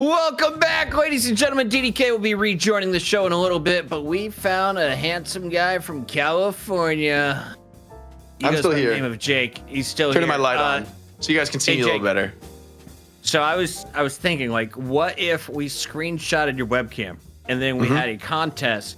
Welcome back, ladies and gentlemen. DDK will be rejoining the show in a little bit, but we found a handsome guy from California. I'm still here. The name of Jake. He's still Turning here. my light on so you guys can see me a little better. So I was thinking, like, what if we screenshotted your webcam and then we had a contest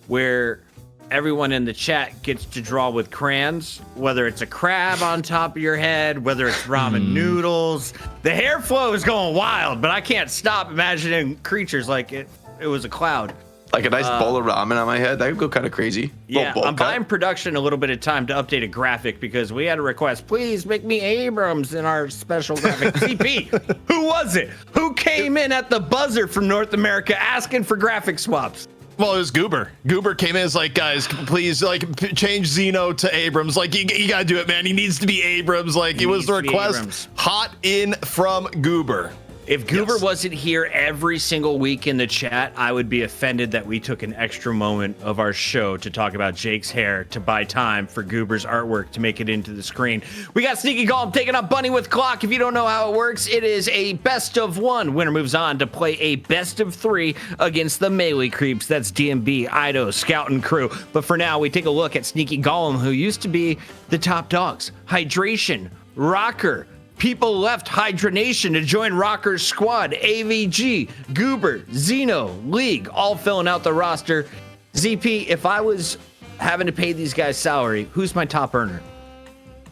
where everyone in the chat gets to draw with crayons, whether it's a crab on top of your head, whether it's ramen noodles. The hair flow is going wild, but I can't stop imagining creatures like it was a cloud. Like a nice bowl of ramen on my head. That would go kind of crazy. Yeah, I'm buying production a little bit of time to update a graphic because we had a request. Please make me Abrams in our special graphic. CP, who was it? Who came in at the buzzer from North America asking for graphic swaps? Well, it was Goober. Goober came in as like, guys, please, like, change Zeno to Abrams. Like, you gotta do it, man. He needs to be Abrams. Like, it was the request hot in from Goober. If Goober wasn't here every single week in the chat, I would be offended that we took an extra moment of our show to talk about Jake's hair to buy time for Goober's artwork to make it into the screen. We got Sneaky Golem taking up Bunny with Clock. If you don't know how it works, it is a best of one. Winner moves on to play a best of three against the melee creeps. That's DMB, Ido, Scout, and crew. But for now, we take a look at Sneaky Golem, who used to be the top dogs. Hydration, Rocker, people left Hydronation to join Rocker's squad. AVG, Goober, Zeno, League, all filling out the roster. ZP, if I was having to pay these guys salary, who's my top earner?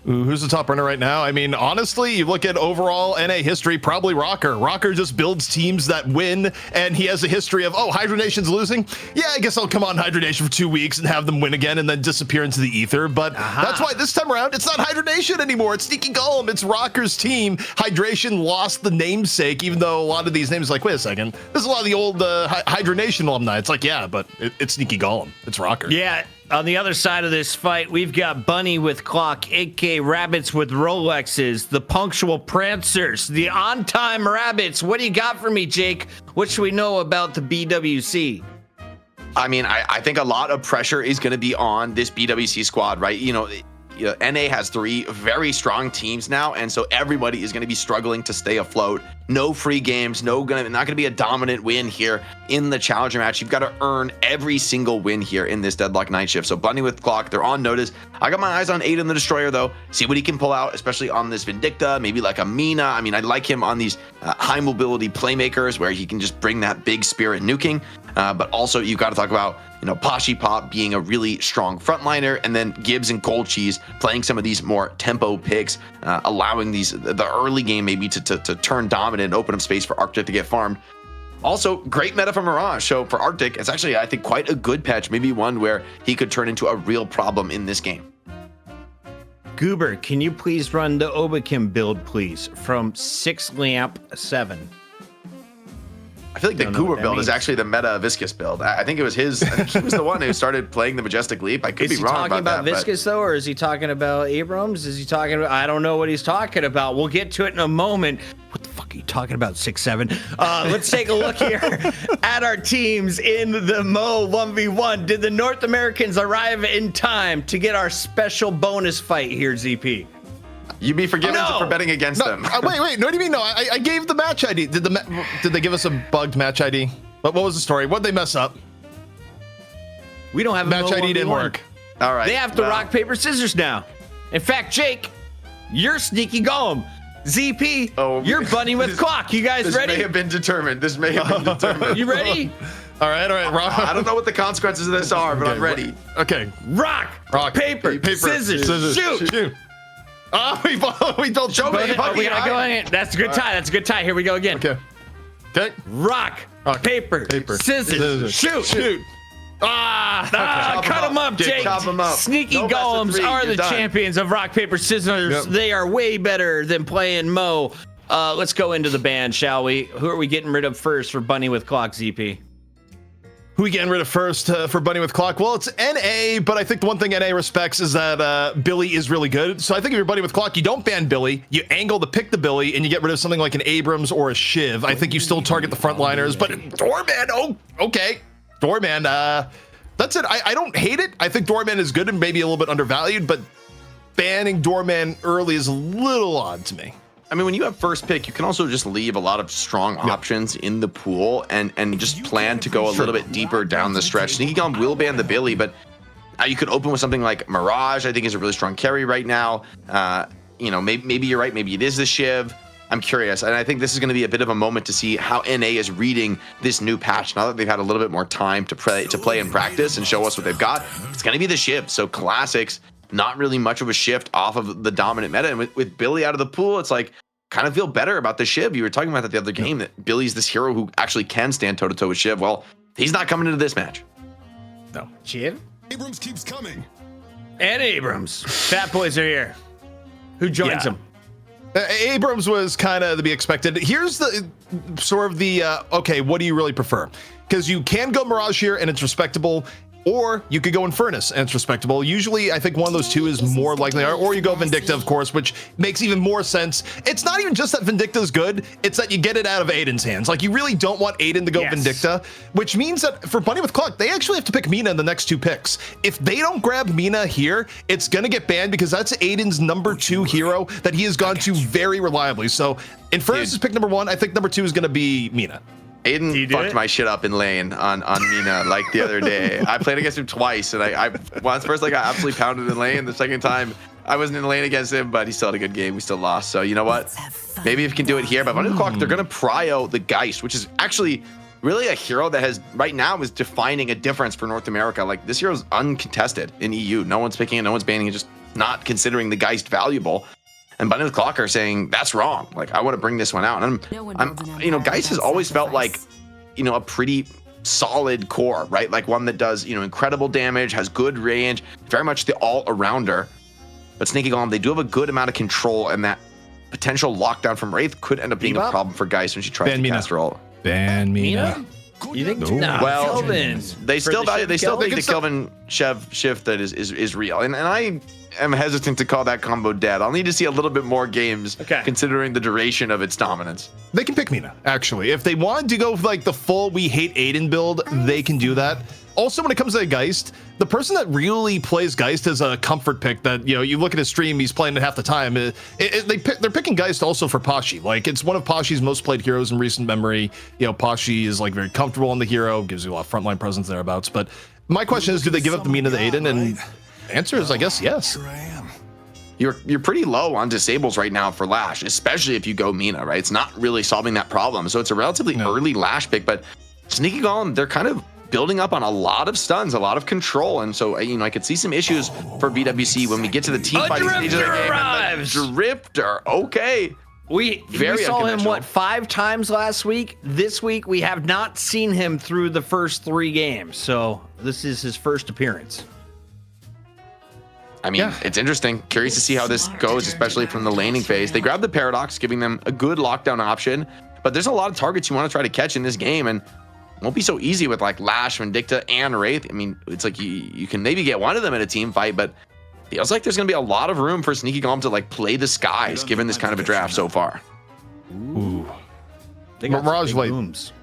Ooh, who's the top runner right now? I mean, honestly, you look at overall NA history, probably Rocker. Rocker just builds teams that win, and he has a history of, oh, Hydronation's losing? Yeah, I guess I'll come on Hydronation for 2 weeks and have them win again and then disappear into the ether. But that's why this time around, it's not Hydronation anymore. It's Sneaky Golem. It's Rocker's team. Hydration lost the namesake, even though a lot of these names, like, wait a second, this is a lot of the old Hydronation alumni. It's like, yeah, but it's Sneaky Golem. It's Rocker. Yeah. On the other side of this fight, we've got Bunny with Clock, AK Rabbits with Rolexes, the Punctual Prancers, the On-Time Rabbits. What do you got for me, Jake? What should we know about the BWC? I mean, I think a lot of pressure is going to be on this BWC squad, right? You know, NA has 3 very strong teams now, and so everybody is going to be struggling to stay afloat. No free games, not going to be a dominant win here in the challenger match. You've got to earn every single win here in this Deadlock night shift. So Bunny with Clock, they're on notice. I got my eyes on Aiden the Destroyer, though. See what he can pull out, especially on this Vindicta, maybe like a Mina. I mean, I like him on these high mobility playmakers where he can just bring that big spirit nuking. But also, you've got to talk about, Pashi Pop being a really strong frontliner, and then Gibbs and Cold Cheese playing some of these more tempo picks, allowing the early game maybe to turn dominant and open up space for Arctic to get farmed. Also, great meta for Mirage. So for Arctic, it's actually, I think, quite a good patch, maybe one where he could turn into a real problem in this game. Goober, can you please run the Obakim build, please, from 6 lamp 7? I feel like the Goober build is actually the meta Viscous build. I think it was his. I think he was the one who started playing the Majestic Leap. I could be wrong about that. Is he talking about Viscous, though, or is he talking about Abrams? Is he talking about... I don't know what he's talking about. We'll get to it in a moment. What the fuck are you talking about, 6-7? Let's take a look here at our teams in the Mo 1v1. Did the North Americans arrive in time to get our special bonus fight here, ZP? You'd be forgiven for betting against them. Wait. What do you mean? No, I gave the match ID. Did they give us a bugged match ID? What was the story? What'd they mess up? We don't have a match ID. Didn't work. All right. They have to rock, paper, scissors now. In fact, Jake, you're Sneaky Golem. ZP, you're Bunny with Clock. You guys ready? This may have been determined. You ready? All right. Rock. I don't know what the consequences of this are, but I'm ready. Okay. Rock, paper, scissors, shoot. Oh, we both show me. That's a good tie. That's a good tie. Here we go again. Okay. Rock, paper, scissors, shoot. Cut them up, Jake. Chop them up. Sneaky Golems are the champions of rock, paper, scissors. Yep. They are way better than playing Mo. Let's go into the band, shall we? Who are we getting rid of first for Bunny with Clock, ZP? Who we getting rid of first for Bunny with Clock? Well, it's NA, but I think the one thing NA respects is that Billy is really good. So I think if you're Bunny with Clock, you don't ban Billy, you angle to pick the Billy, and you get rid of something like an Abrams or a Shiv. I think you still target the frontliners, but Doorman, okay. Doorman, that's it. I don't hate it. I think Doorman is good and maybe a little bit undervalued, but banning Doorman early is a little odd to me. I mean, when you have first pick, you can also just leave a lot of strong options in the pool and just plan to go a little bit deeper down the stretch. Sneaky Golem will ban the Billy, but you could open with something like Mirage. I think is a really strong carry right now. You know, maybe you're right. Maybe it is the Shiv. I'm curious, and I think this is going to be a bit of a moment to see how NA is reading this new patch. Now that they've had a little bit more time to play and practice and show us what they've got, it's going to be the Shiv. So classics, not really much of a shift off of the dominant meta. And with Billy out of the pool, it's like kind of feel better about the Shiv. You were talking about that the other game, that Billy's this hero who actually can stand toe to toe with Shiv. Well, he's not coming into this match. No, Shiv. Abrams keeps coming. And Abrams. Fat boys are here. Who joins him? Abrams was kind of to be expected. Here's the sort of the okay, what do you really prefer? Because you can go Mirage here and it's respectable, or you could go Infernus and it's respectable. Usually, I think one of those two is more likely, or you go Vindicta, of course, which makes even more sense. It's not even just that Vindicta is good, it's that you get it out of Aiden's hands. Like, you really don't want Aiden to go Vindicta, which means that for Bunny with Clock, they actually have to pick Mina in the next two picks. If they don't grab Mina here, it's going to get banned because that's Aiden's number 2 hero that he has gone to very reliably. So Infernus is pick number 1. I think number 2 is going to be Mina. Aiden fucked my shit up in lane on Mina like the other day. I played against him twice, and I once first I got absolutely pounded in lane. The second time I wasn't in lane against him, but he still had a good game. We still lost. So you know what? Maybe if you can do it here. But Bunny the Clock, they're gonna prio the Geist, which is actually really a hero that has right now is defining a difference for North America. Like, this hero's uncontested in EU. No one's picking it, no one's banning it, just not considering the Geist valuable. And Bunny the Clock are saying that's wrong. Like, I want to bring this one out. And I'm you know, Geist has always felt like, you know, a pretty solid core, right? Like one that does, you know, incredible damage, has good range, very much the all-arounder. But Sneaky Golem, they do have a good amount of control, and that potential lockdown from Wraith could end up being a problem for Geist when she tries to cast her ult. Ban Mina. You think? No. Well, Kelvin. they still think the still- Kelvin shift that is real, and I am hesitant to call that combo dead. I'll need to see a little bit more games, considering the duration of its dominance. They can pick Mina, actually. If they wanted to go with like the full we hate Aiden build, they can do that. Also, when it comes to Geist, the person that really plays Geist as a comfort pick that, you know, you look at his stream, he's playing it half the time. They're picking Geist also for Pashi. Like, it's one of Pashi's most played heroes in recent memory. You know, Pashi is like very comfortable on the hero, gives you a lot of frontline presence thereabouts. But my question is, do they give up the Mina to Aiden? And answer is, I guess, yes. Here I am. You're pretty low on disables right now for Lash, especially if you go Mina, right? It's not really solving that problem. So it's a relatively early Lash pick, but Sneaky Golem, they're kind of building up on a lot of stuns, a lot of control, and so, you know, I could see some issues for BWC when we get to the team fighting stage of the game. Arrives. Drifter, okay. We saw him, what, 5 times last week? This week, we have not seen him through the first 3 games, so this is his first appearance. I mean, it's interesting. Curious to see how this goes, especially from the laning phase. They grabbed the Paradox, giving them a good lockdown option, but there's a lot of targets you want to try to catch in this game, and it won't be so easy with like Lash, Vindicta, and Wraith. I mean, it's like you can maybe get one of them in a team fight, but it feels like there's going to be a lot of room for Sneaky Golem to like play the skies, given this kind of a draft so far. Ooh. They got Mirage some big Wraith. booms.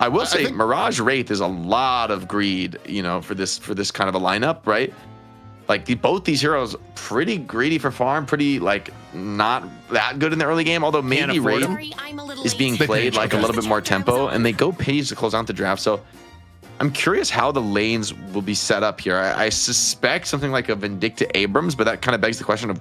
I will say Mirage Wraith is a lot of greed, you know, for this kind of a lineup, right? Like both these heroes pretty greedy for farm, pretty like not that good in the early game, although maybe Wraith is being played like a little bit more tempo, and they go Page to close out the draft. So I'm curious how the lanes will be set up here. I suspect something like a Vindicta Abrams, but that kind of begs the question of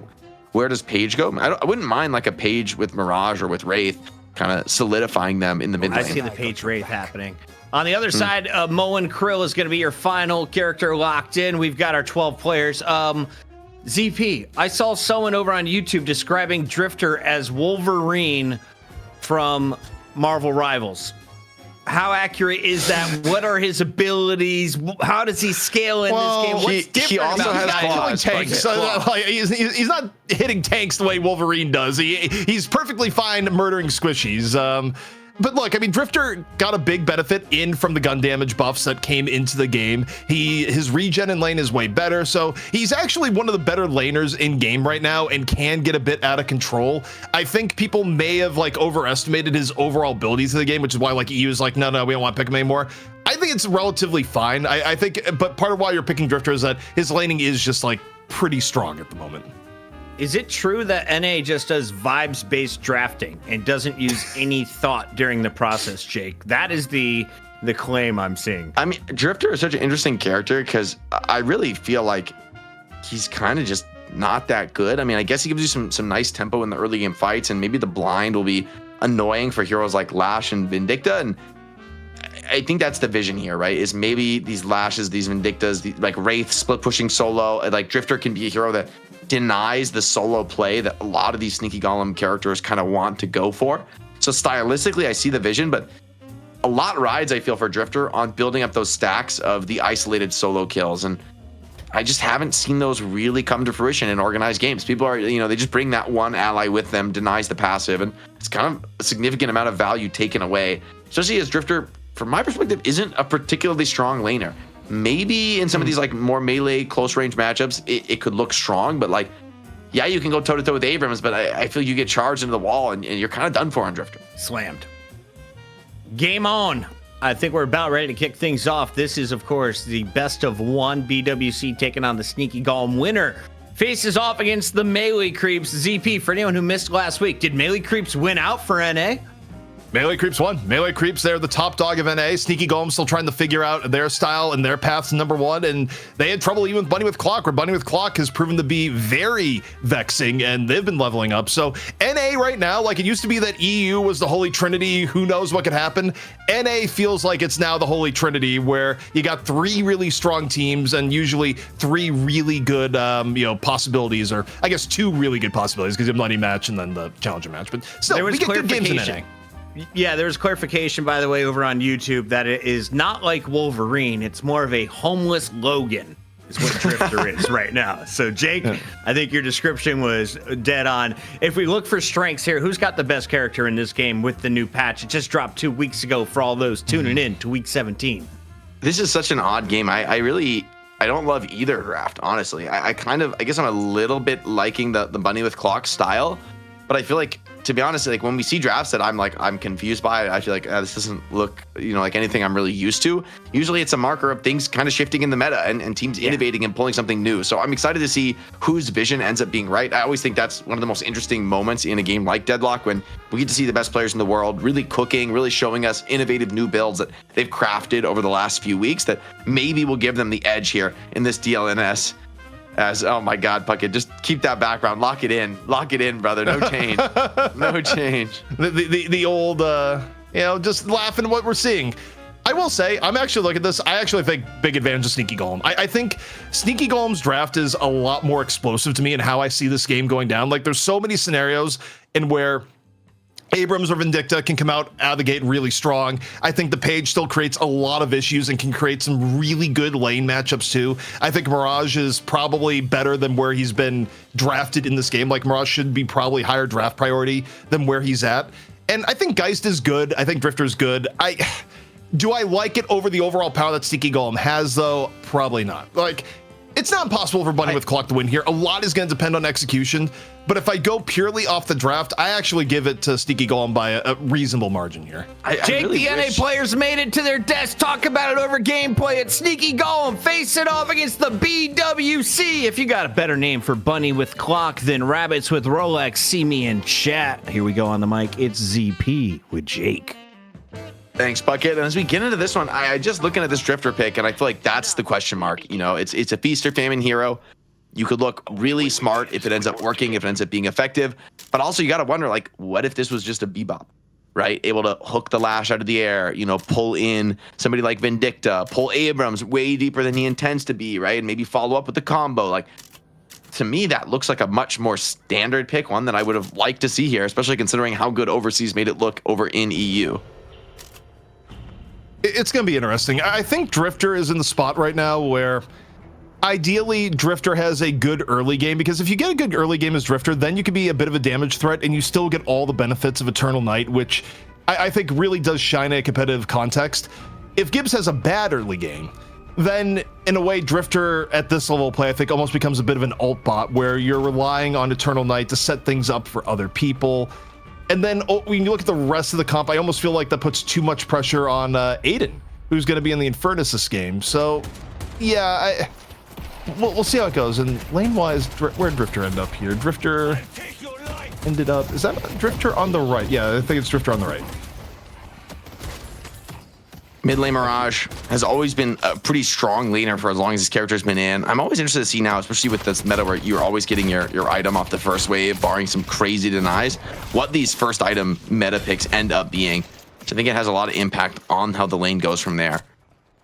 where does Page go? I wouldn't mind like a Page with Mirage or with Wraith, kind of solidifying them in the mid lane. I see the Page Wraith happening. On the other side, Moen Krill is going to be your final character locked in. We've got our 12 players. ZP, I saw someone over on YouTube describing Drifter as Wolverine from Marvel Rivals. How accurate is that? What are his abilities? How does he scale in this game? What's different he also about has claws. Tanks. Like, he's not hitting tanks the way Wolverine does. He's perfectly fine murdering squishies. But look, I mean, Drifter got a big benefit in from the gun damage buffs that came into the game. His regen in lane is way better, so he's actually one of the better laners in game right now and can get a bit out of control. I think people may have like overestimated his overall abilities in the game, which is why like EU is like, no, we don't want to pick him anymore. I think it's relatively fine. I think, but part of why you're picking Drifter is that his laning is just like pretty strong at the moment. Is it true that NA just does vibes-based drafting and doesn't use any thought during the process, Jake? That is the claim I'm seeing. I mean, Drifter is such an interesting character because I really feel like he's kind of just not that good. I mean, I guess he gives you some nice tempo in the early game fights, and maybe the blind will be annoying for heroes like Lash and Vindicta. And I think that's the vision here, right? Is maybe these Lashes, these Vindictas, like Wraith split pushing solo. Like Drifter can be a hero that denies the solo play that a lot of these Sneaky Golem characters kind of want to go for. So stylistically, I see the vision, but a lot rides, I feel, for Drifter on building up those stacks of the isolated solo kills. And I just haven't seen those really come to fruition in organized games. People are, they just bring that one ally with them, denies the passive, and it's kind of a significant amount of value taken away, especially as Drifter, from my perspective, isn't a particularly strong laner. Maybe in some of these like more melee close range matchups, it could look strong, but like, yeah, you can go toe to toe with Abrams, but I feel you get charged into the wall and you're kind of done for on Drifter. Slammed. Game on. I think we're about ready to kick things off. This is, of course, the best of one. BWC taking on the Sneaky Golem winner. Faces off against the Melee Creeps. ZP, for anyone who missed last week, did Melee Creeps win out for NA? Melee Creeps won. Melee Creeps, they're the top dog of NA. Sneaky Golem still trying to figure out their style and their path to #1, and they had trouble even with Bunny with Clock, where Bunny with Clock has proven to be very vexing, and they've been leveling up. So NA right now, like it used to be that EU was the Holy Trinity, who knows what could happen. NA feels like it's now the Holy Trinity, where you got 3 really strong teams and usually 3 really good possibilities, or I guess 2 really good possibilities, because you have the money match and then the challenger match. But still, we get good games in NA. Yeah, there's clarification, by the way, over on YouTube that it is not like Wolverine. It's more of a homeless Logan is what Drifter is right now. So, Jake, I think your description was dead on. If we look for strengths here, who's got the best character in this game with the new patch? It just dropped 2 weeks ago for all those tuning in to week 17. This is such an odd game. I don't love either draft, honestly. I guess I'm a little bit liking the Bunny with Clock style, but I feel like, to be honest, like when we see drafts that I'm confused by, I feel like this doesn't look, like anything I'm really used to. Usually it's a marker of things kind of shifting in the meta and teams innovating and pulling something new. So I'm excited to see whose vision ends up being right. I always think that's one of the most interesting moments in a game like Deadlock, when we get to see the best players in the world really cooking, really showing us innovative new builds that they've crafted over the last few weeks that maybe will give them the edge here in this DLNS. Oh my God, Puckett, just keep that background. Lock it in, brother. No change. No change. The old, just laughing at what we're seeing. I will say, I'm actually looking at this. I actually think big advantage of Sneaky Golem. I think Sneaky Golem's draft is a lot more explosive to me in how I see this game going down. Like, there's so many scenarios in where Abrams or Vindicta can come out of the gate really strong. I think the Page still creates a lot of issues and can create some really good lane matchups too. I think Mirage is probably better than where he's been drafted in this game. Like, Mirage should be probably higher draft priority than where he's at. And I think Geist is good. I think Drifter is good. Do I like it over the overall power that Sneaky Golem has, though? Probably not. Like, it's not impossible for Bunny with Clock to win here. A lot is going to depend on execution. But if I go purely off the draft, I actually give it to Sneaky Golem by a reasonable margin here. Jake, really the NA players made it to their desk. Talk about it over gameplay. It's Sneaky Golem facing off against the BWC. If you got a better name for Bunny with Clock than Rabbits with Rolex, see me in chat. Here we go on the mic. It's ZP with Jake. Thanks, Bucket. And as we get into this one, I just looking at this Drifter pick, and I feel like that's the question mark. It's a feast or famine hero. You could look really smart if it ends up working, if it ends up being effective. But also, you got to wonder, like, what if this was just a bebop, right? Able to hook the Lash out of the air, pull in somebody like Vindicta, pull Abrams way deeper than he intends to be, right? And maybe follow up with the combo. Like, to me, that looks like a much more standard pick, one that I would have liked to see here, especially considering how good Overseas made it look over in EU. It's going to be interesting. I think Drifter is in the spot right now where ideally Drifter has a good early game, because if you get a good early game as Drifter, then you can be a bit of a damage threat and you still get all the benefits of Eternal Night, which I think really does shine a competitive context. If Gibbs has a bad early game, then in a way Drifter at this level of play, I think, almost becomes a bit of an alt bot where you're relying on Eternal Night to set things up for other people. And then when you look at the rest of the comp, I almost feel like that puts too much pressure on Aiden, who's going to be in the Infernus this game. So, yeah, we'll see how it goes. And lane-wise, where did Drifter end up here? Drifter ended up... Is that Drifter on the right? Yeah, I think it's Drifter on the right. Mid lane Mirage has always been a pretty strong laner for as long as his character's been in. I'm always interested to see now, especially with this meta where you're always getting your item off the first wave, barring some crazy denies, what these first item meta picks end up being. Which I think it has a lot of impact on how the lane goes from there.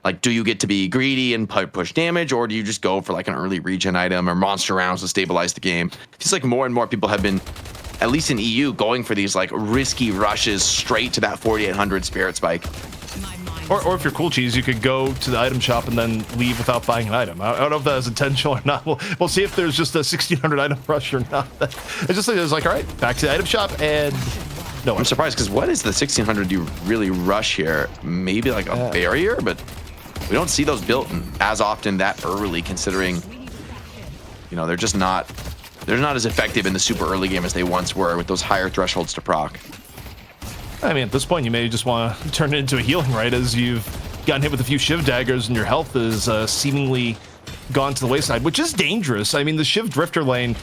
Like, do you get to be greedy and push damage, or do you just go for like an early regen item or monster rounds to stabilize the game? It's like more and more people have been, at least in EU, going for these like risky rushes straight to that 4800 spirit spike. Or if you're Cool Cheese, you could go to the item shop and then leave without buying an item. I don't know if that is intentional or not. We'll see if there's just a 1600 item rush or not. I just think it was like, all right, back to the item shop, and no. I'm surprised, because what is the 1600 you really rush here? Maybe like a barrier, but we don't see those built as often that early, considering, you know, they're not as effective in the super early game as they once were with those higher thresholds to proc. I mean, at this point, you may just want to turn it into a healing, right? As you've gotten hit with a few Shiv daggers and your health is seemingly gone to the wayside, which is dangerous. I mean, the Shiv Drifter lane,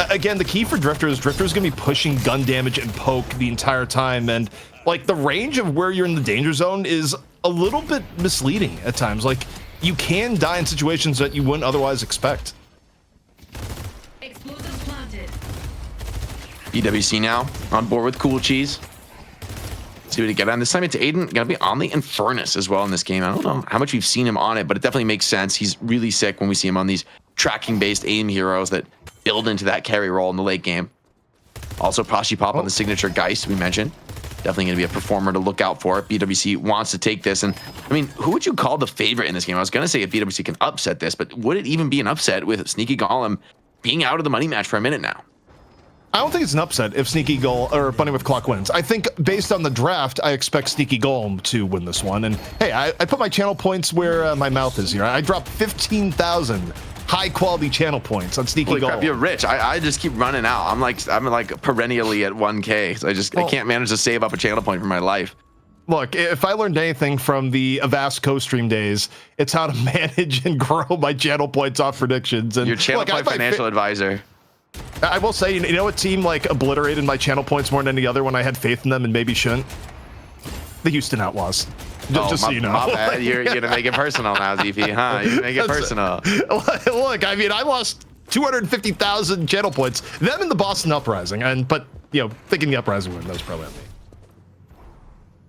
again, the key for Drifter is Drifter's going to be pushing gun damage and poke the entire time. And, like, the range of where you're in the danger zone is a little bit misleading at times. Like, you can die in situations that you wouldn't otherwise expect. Explosives planted. BWC now on board with Cool Cheese. See what he get on this time. It's Aiden gonna be on the Infernus as well in this game. I don't know how much we've seen him on it, but it definitely makes sense. He's really sick when we see him on these tracking based aim heroes that build into that carry role in the late game. Also Pashi Pop on the signature Geist we mentioned. Definitely gonna be a performer to look out for. BWC wants to take this, and I mean, who would you call the favorite in this game? I was gonna say if BWC can upset this, but would it even be an upset with Sneaky Golem being out of the money match for a minute now? I don't think it's an upset if Sneaky Golem or Bunny with Clock wins. I think based on the draft, I expect Sneaky Golem to win this one. And hey, I put my channel points where my mouth is here. I dropped 15,000 high quality channel points on Sneaky Golem. Crap, you're rich. I just keep running out. I'm like perennially at 1K. So I can't manage to save up a channel point for my life. Look, if I learned anything from the Avast co-stream days, it's how to manage and grow my channel points off predictions. And your channel point financial advisor. I will say, you know what team like obliterated my channel points more than any other when I had faith in them and maybe shouldn't? The Houston Outlaws. Just so you know. My bad. You're gonna make it personal now, ZP, huh? You make it personal. Look, I mean, I lost 250,000 channel points. Them in the Boston Uprising, but you know, thinking the Uprising win, that was probably on me.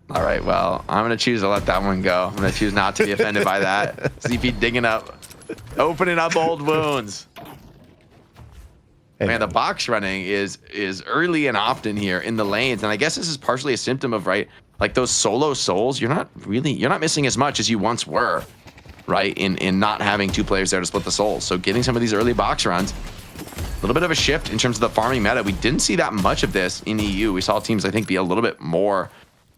All right, well, I'm gonna choose to let that one go. I'm gonna choose not to be offended by that. ZP digging up, opening up old wounds. Man, the box running is early and often here in the lanes, and I guess this is partially a symptom of, right, like those solo souls. You're not missing as much as you once were, right, in not having two players there to split the souls. So getting some of these early box runs, a little bit of a shift in terms of the farming meta. We didn't see that much of this in EU. We saw teams, I think, be a little bit more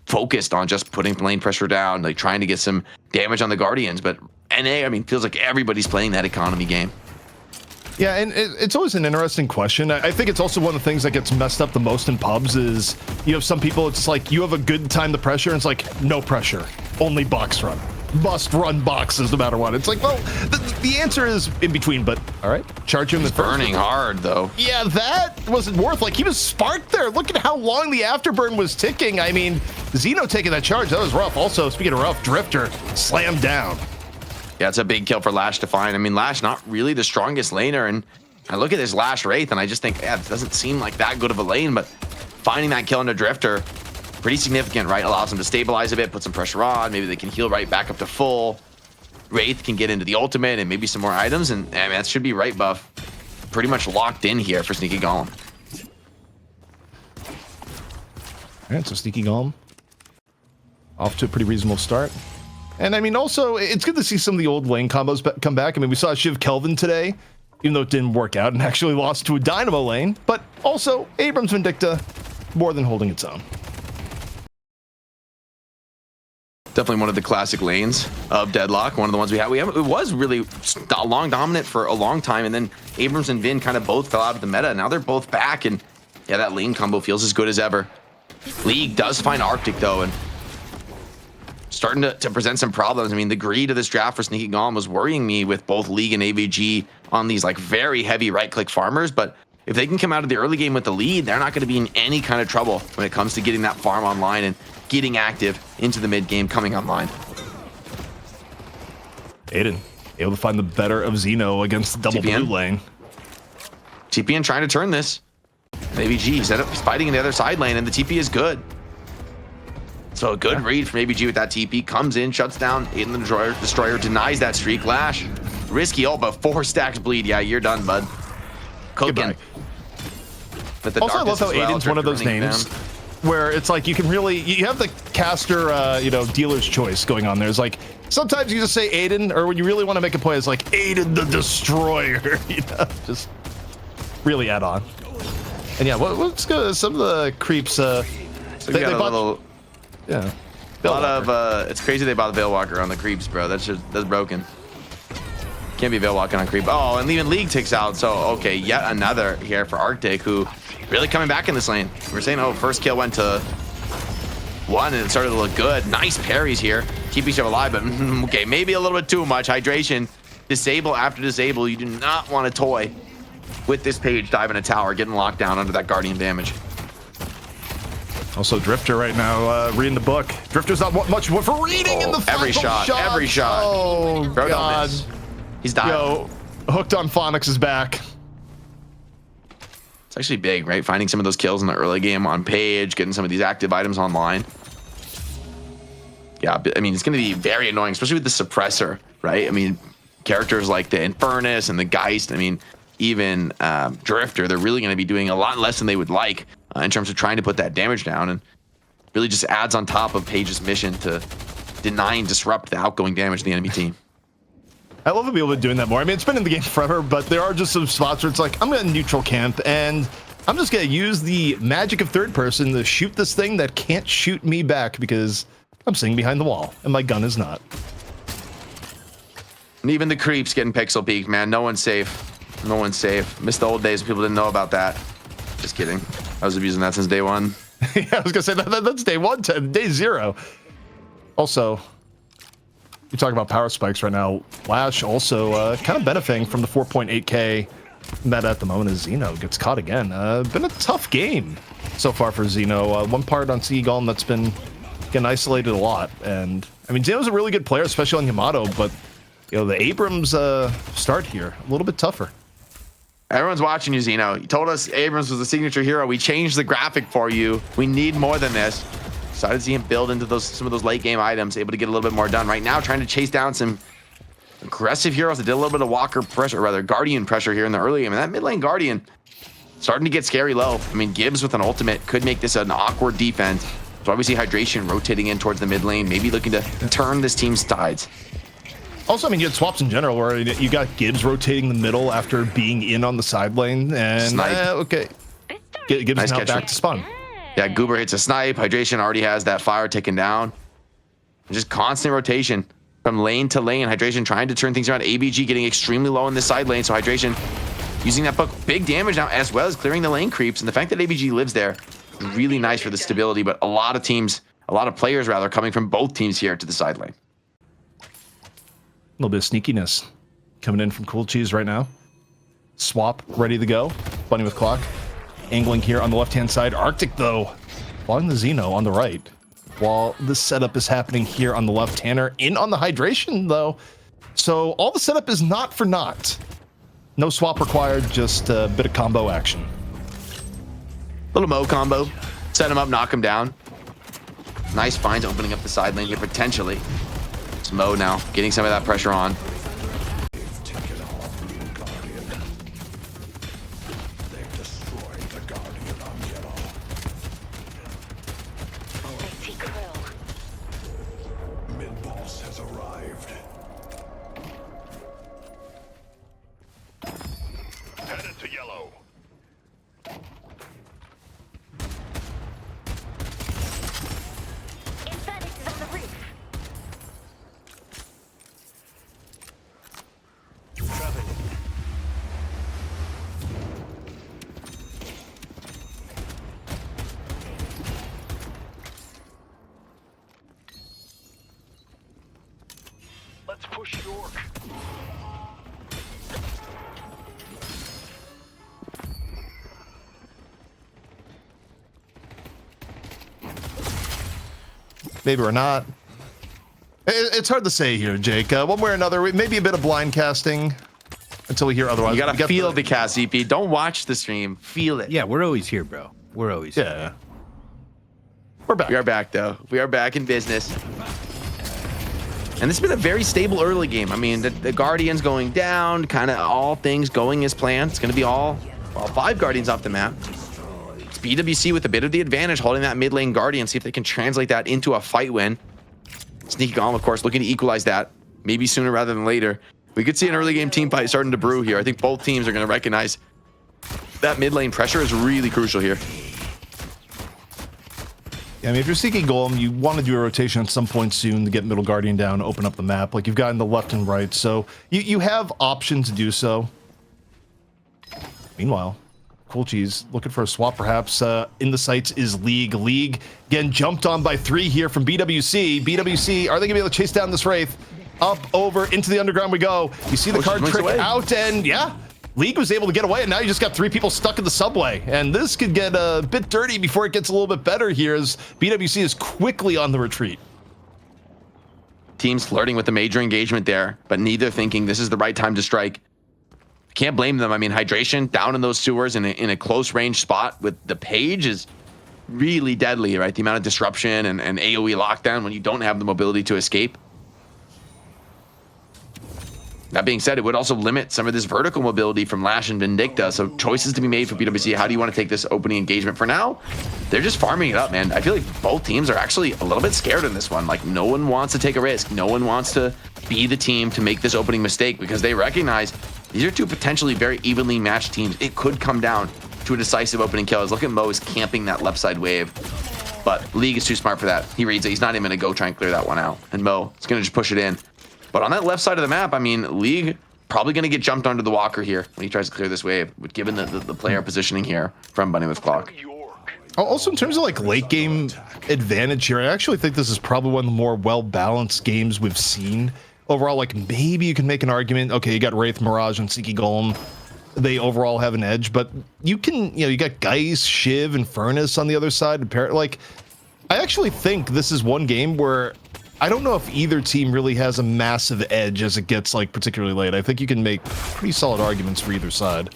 focused on just putting lane pressure down, like trying to get some damage on the Guardians. But NA, I mean, feels like everybody's playing that economy game. Yeah, and it's always an interesting question. I think it's also one of the things that gets messed up the most in pubs is, you have some people, it's like you have a good time to pressure, and it's like, no pressure, only box run. Must run boxes no matter what. It's like, well, the answer is in between, but all right, charge him. He's burning hard, though. Yeah, that wasn't worth, like, he was sparked there. Look at how long the afterburn was ticking. I mean, Xeno taking that charge, that was rough. Also, speaking of rough, Drifter slammed down. Yeah, it's a big kill for Lash to find. I mean, Lash not really the strongest laner, and I look at this Lash Wraith, and I just think, yeah, it doesn't seem like that good of a lane, but finding that kill into Drifter, pretty significant, right? Allows them to stabilize a bit, put some pressure on, maybe they can heal right back up to full. Wraith can get into the ultimate and maybe some more items, and I mean, that should be right buff pretty much locked in here for Sneaky Golem. All right, so Sneaky Golem off to a pretty reasonable start. And I mean, also, it's good to see some of the old lane combos come back. I mean, we saw Shiv Kelvin today, even though it didn't work out and actually lost to a Dynamo lane. But also, Abrams Vindicta more than holding its own. Definitely one of the classic lanes of Deadlock. One of the ones we have. It was really long dominant for a long time, and then Abrams and Vin kind of both fell out of the meta. Now they're both back, and yeah, that lane combo feels as good as ever. League does find Arctic though, and starting to present some problems. I mean, the greed of this draft for Sneaky Golem was worrying me with both League and AVG on these like very heavy right-click farmers, but if they can come out of the early game with the lead, they're not going to be in any kind of trouble when it comes to getting that farm online and getting active into the mid game coming online. Aiden able to find the better of Xeno against the double TPN. blue lane. TPN trying to turn this. AVG, he's fighting in the other side lane, and the TP is good. So a good read from AVG with that TP. Comes in, shuts down Aiden the Destroyer, denies that streak. Lash, risky ult, but 4 stacks bleed. Yeah, you're done, bud. Cooking. Also, I love how Aiden's one of those names where it's like you can really, you have the caster, you know, dealer's choice going on there. It's like sometimes you just say Aiden, or when you really want to make a play, it's like Aiden the Destroyer. You know, just really add on. And yeah, let's go. Some of the creeps. So they got a bought, little. Yeah. A lot of. It's crazy they bought the Veilwalker on the creeps, bro. That's broken. Can't be Veilwalking on creep. Oh, and even League takes out. So okay, yet another here for Arctic, who really coming back in this lane. We're saying, oh, first kill went to 1 and it started to look good. Nice parries here. Keep each other alive, but okay, maybe a little bit too much. Hydration, disable after disable. You do not want to toy with this page diving a tower, getting locked down under that Guardian damage. Also, Drifter right now reading the book. Drifter's not much for reading in the every shot. Every shot. Oh, bro, God. He's dying. Yo, Hooked on Phonics is back. It's actually big, right? Finding some of those kills in the early game on page, getting some of these active items online. Yeah, I mean, it's going to be very annoying, especially with the suppressor, right? I mean, characters like the Infernus and the Geist, I mean, even Drifter, they're really going to be doing a lot less than they would like in terms of trying to put that damage down, and really just adds on top of Page's mission to deny and disrupt the outgoing damage of the enemy team. I love to be able to doing that more. I mean, it's been in the game forever, but there are just some spots where it's like, I'm going to neutral camp, and I'm just going to use the magic of third person to shoot this thing that can't shoot me back because I'm sitting behind the wall, and my gun is not. And even the creeps getting pixel peaked, man. No one's safe. No one's safe. Missed the old days. People didn't know about that. Just kidding. I was abusing that since day 1. Yeah, I was going to say, that's day 1 to day 0. Also, you talk about power spikes right now. Lash also kind of benefiting from the 4.8k meta at the moment as Xeno gets caught again. Been a tough game so far for Xeno. One part on Sneaky Golem that's been getting isolated a lot. And I mean, Xeno's a really good player, especially on Yamato, but you know, the Abrams start here a little bit tougher. Everyone's watching you, Xeno. You told us Abrams was the signature hero. We changed the graphic for you. We need more than this. Excited to see him build into some of those late game items, able to get a little bit more done. Right now, trying to chase down some aggressive heroes that did a little bit of Walker pressure, or rather Guardian pressure here in the early game. And that mid lane Guardian starting to get scary low. I mean, Gibbs with an ultimate could make this an awkward defense. That's why we see Hydration rotating in towards the mid lane, maybe looking to turn this team's tides. Also, I mean, you had swaps in general where you got Gibbs rotating the middle after being in on the side lane, and okay, Gibbs nice now catch back to spawn. Yeah, Goober hits a snipe. Hydration already has that fire taken down. Just constant rotation from lane to lane. Hydration trying to turn things around. ABG getting extremely low in this side lane, so Hydration using that book, big damage now, as well as clearing the lane creeps. And the fact that ABG lives there, really nice for the stability. But a lot of teams, a lot of players rather, coming from both teams here to the side lane. A little bit of sneakiness coming in from Cool Cheese right now. Swap ready to go. Bunny with clock. Angling here on the left-hand side. Arctic, though, following the Xeno on the right. While the setup is happening here on the left. Tanner in on the Hydration, though. So all the setup is not for naught. No swap required, just a bit of combo action. Little Mo combo. Set him up, knock him down. Nice finds opening up the side lane here, potentially. It's Mo now, getting some of that pressure on. Let's push York. Maybe we're not. It's hard to say here, Jake. One way or another, maybe a bit of blind casting until we hear otherwise. You gotta feel the cast, EP. Don't watch the stream. Feel it. Yeah, we're always here, bro. We're always here. Yeah. We're back. We are back, though. We are back in business. And this has been a very stable early game. I mean, the Guardians going down, kind of all things going as planned. It's going to be all 5 Guardians off the map. It's BWC with a bit of the advantage, holding that mid lane Guardian, see if they can translate that into a fight win. Sneaky Golem, of course, looking to equalize that, maybe sooner rather than later. We could see an early game team fight starting to brew here. I think both teams are going to recognize that mid lane pressure is really crucial here. Yeah, I mean, if you're Sneaky Golem, you want to do a rotation at some point soon to get middle Guardian down, open up the map, like you've gotten the left and right, so you have options to do so. Meanwhile, Cool Cheese looking for a swap, perhaps. In the sights is League. League, again, jumped on by 3 here from BWC. BWC, are they going to be able to chase down this Wraith? Up, over, into the underground we go. You see the card trick out, and yeah, League was able to get away, and now you just got 3 people stuck in the subway. And this could get a bit dirty before it gets a little bit better here, as BWC is quickly on the retreat. Teams flirting with the major engagement there, but neither thinking this is the right time to strike. Can't blame them. I mean, Hydration down in those sewers in a close range spot with the Page is really deadly, right? The amount of disruption and AoE lockdown when you don't have the mobility to escape. That being said, it would also limit some of this vertical mobility from Lash and Vindicta. So choices to be made for BWC. How do you want to take this opening engagement? For now, they're just farming it up, man. I feel like both teams are actually a little bit scared in this one. Like, no one wants to take a risk. No one wants to be the team to make this opening mistake because they recognize these are 2 potentially very evenly matched teams. It could come down to a decisive opening kill. Look at Mo is camping that left side wave. But League is too smart for that. He reads it. He's not even going to go try and clear that one out. And Mo is going to just push it in. But on that left side of the map, I mean, League probably going to get jumped onto the Walker here when he tries to clear this wave, given the player positioning here from Bunny with Clock. Also, in terms of like late game advantage here, I actually think this is probably one of the more well-balanced games we've seen. Overall, like maybe you can make an argument, okay, you got Wraith, Mirage, and Sneaky Golem. They overall have an edge, but you can, you got Geist, Shiv, and Furnace on the other side. Like, I actually think this is one game where I don't know if either team really has a massive edge as it gets like particularly late. I think you can make pretty solid arguments for either side.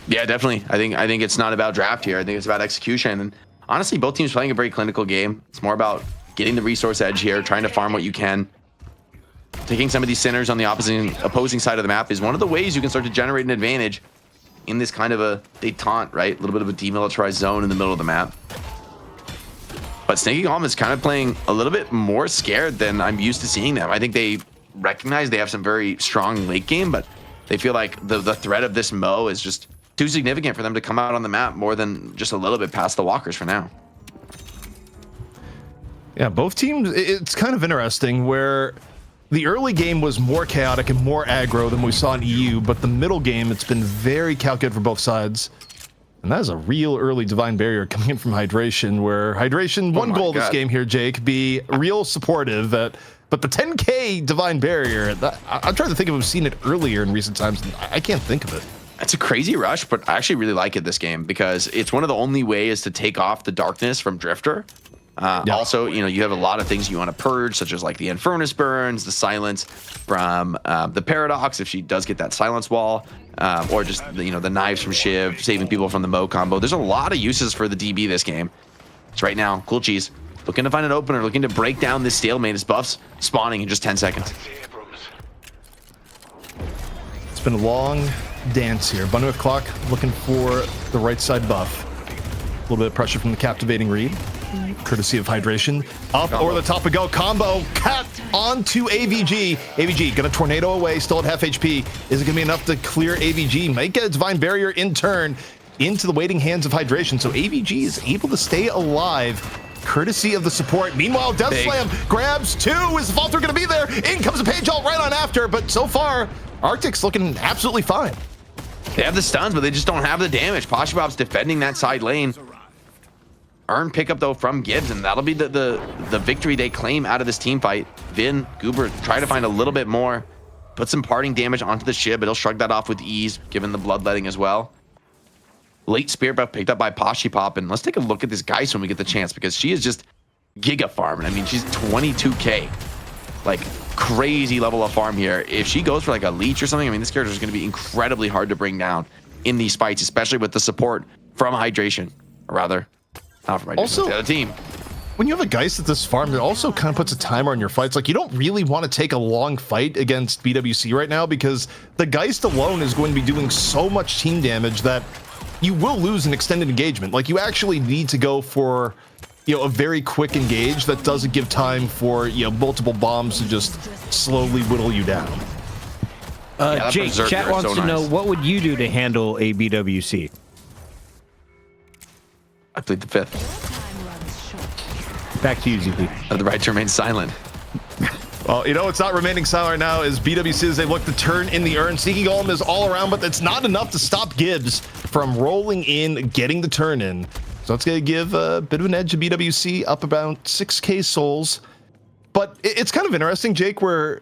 Yeah, definitely. I think it's not about draft here. I think it's about execution. And honestly, both teams playing a very clinical game. It's more about getting the resource edge here, trying to farm what you can. Taking some of these centers on the opposing side of the map is one of the ways you can start to generate an advantage in this kind of a detente, right? A little bit of a demilitarized zone in the middle of the map. But Sneaky Golem is kind of playing a little bit more scared than I'm used to seeing them. I think they recognize they have some very strong late game, but they feel like the threat of this Mo is just too significant for them to come out on the map more than just a little bit past the walkers for now. Yeah, both teams, it's kind of interesting where the early game was more chaotic and more aggro than we saw in EU, but the middle game, it's been very calculated for both sides. And that is a real early Divine Barrier coming in from Hydration, where Hydration, one goal of this game here, Jake, be real supportive. But the 10K Divine Barrier, I'm trying to think if we've seen it earlier in recent times. And I can't think of it. It's a crazy rush, but I actually really like it this game because it's one of the only ways to take off the darkness from Drifter. Yeah. Also, you have a lot of things you want to purge, such as like the Infernus burns, the silence from the Paradox if she does get that silence wall, or just the knives from Shiv, saving people from the Mo combo. There's a lot of uses for the DB this game. So right now, Cool Cheese looking to find an opener, looking to break down this stalemate. His buffs spawning in just 10 seconds. It's been a long dance here. Bunny with Clock looking for the right side buff. A little bit of pressure from the captivating read, courtesy of Hydration. Up combo. Over the top we go. Combo. Cat onto AVG. AVG gonna tornado away, still at half HP. Is it gonna be enough to clear AVG? Might get a Divine Barrier in turn into the waiting hands of Hydration. So AVG is able to stay alive, courtesy of the support. Meanwhile, Death Slam grabs 2. Is the fall through gonna be there? In comes a Page Alt right on after, but so far, Arctic's looking absolutely fine. They have the stuns, but they just don't have the damage. Poshbob's defending that side lane. Earn pickup though from Gibbs, and that'll be the victory they claim out of this team fight. Vin, Goober try to find a little bit more, put some parting damage onto the Shib, but he'll shrug that off with ease, given the bloodletting as well. Late Spirit Buff picked up by Pop, and let's take a look at this Geist when we get the chance, because she is just giga farming. I mean, she's 22k, like crazy level of farm here. If she goes for like a leech or something, I mean, this character is going to be incredibly hard to bring down in these fights, especially with the support from Hydration, or rather, not from Hydration, Also, the other team. When you have a Geist at this farm, it also kind of puts a timer on your fights. Like, you don't really want to take a long fight against BWC right now, because the Geist alone is going to be doing so much team damage that you will lose an extended engagement. Like, you actually need to go for, you know, a very quick engage that doesn't give time for, you know, multiple bombs to just slowly whittle you down. Jake, chat wants to know, what would you do to handle a BWC? I plead the fifth. Back to you, ZP. The right to remain silent. Well, you know, it's not remaining silent right now as BWC, as they look to turn in the urn. Sneaky Golem is all around, but it's not enough to stop Gibbs from rolling in, getting the turn in. So it's going to give a bit of an edge to BWC, up about 6k souls. But it's kind of interesting, Jake, where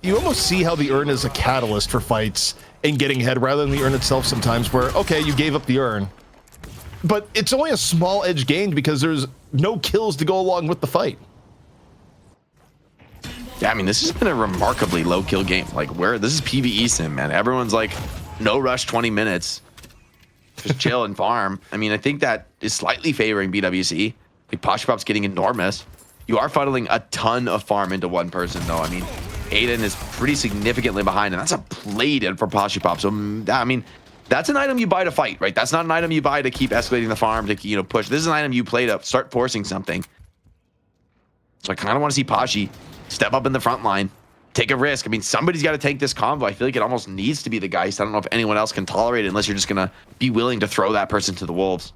you almost see how the urn is a catalyst for fights and getting ahead, rather than the urn itself sometimes, where, okay, you gave up the urn, but it's only a small edge gained because there's no kills to go along with the fight. Yeah, I mean, this has been a remarkably low kill game. Like, where this is PvE sim, man. Everyone's like, no rush 20 minutes. Just chill and farm. I mean, I think that is slightly favoring BWC. Like, Poshpop's getting enormous. You are funneling a ton of farm into one person, though. I mean, Aiden is pretty significantly behind, and that's a plate for Poshpop. So, I mean, that's an item you buy to fight, right? That's not an item you buy to keep escalating the farm, to, you know, push. This is an item you play to start forcing something. So I kind of want to see Pashi step up in the front line, take a risk. I mean, somebody's got to take this combo. I feel like it almost needs to be the Geist. I don't know if anyone else can tolerate it, unless you're just going to be willing to throw that person to the wolves.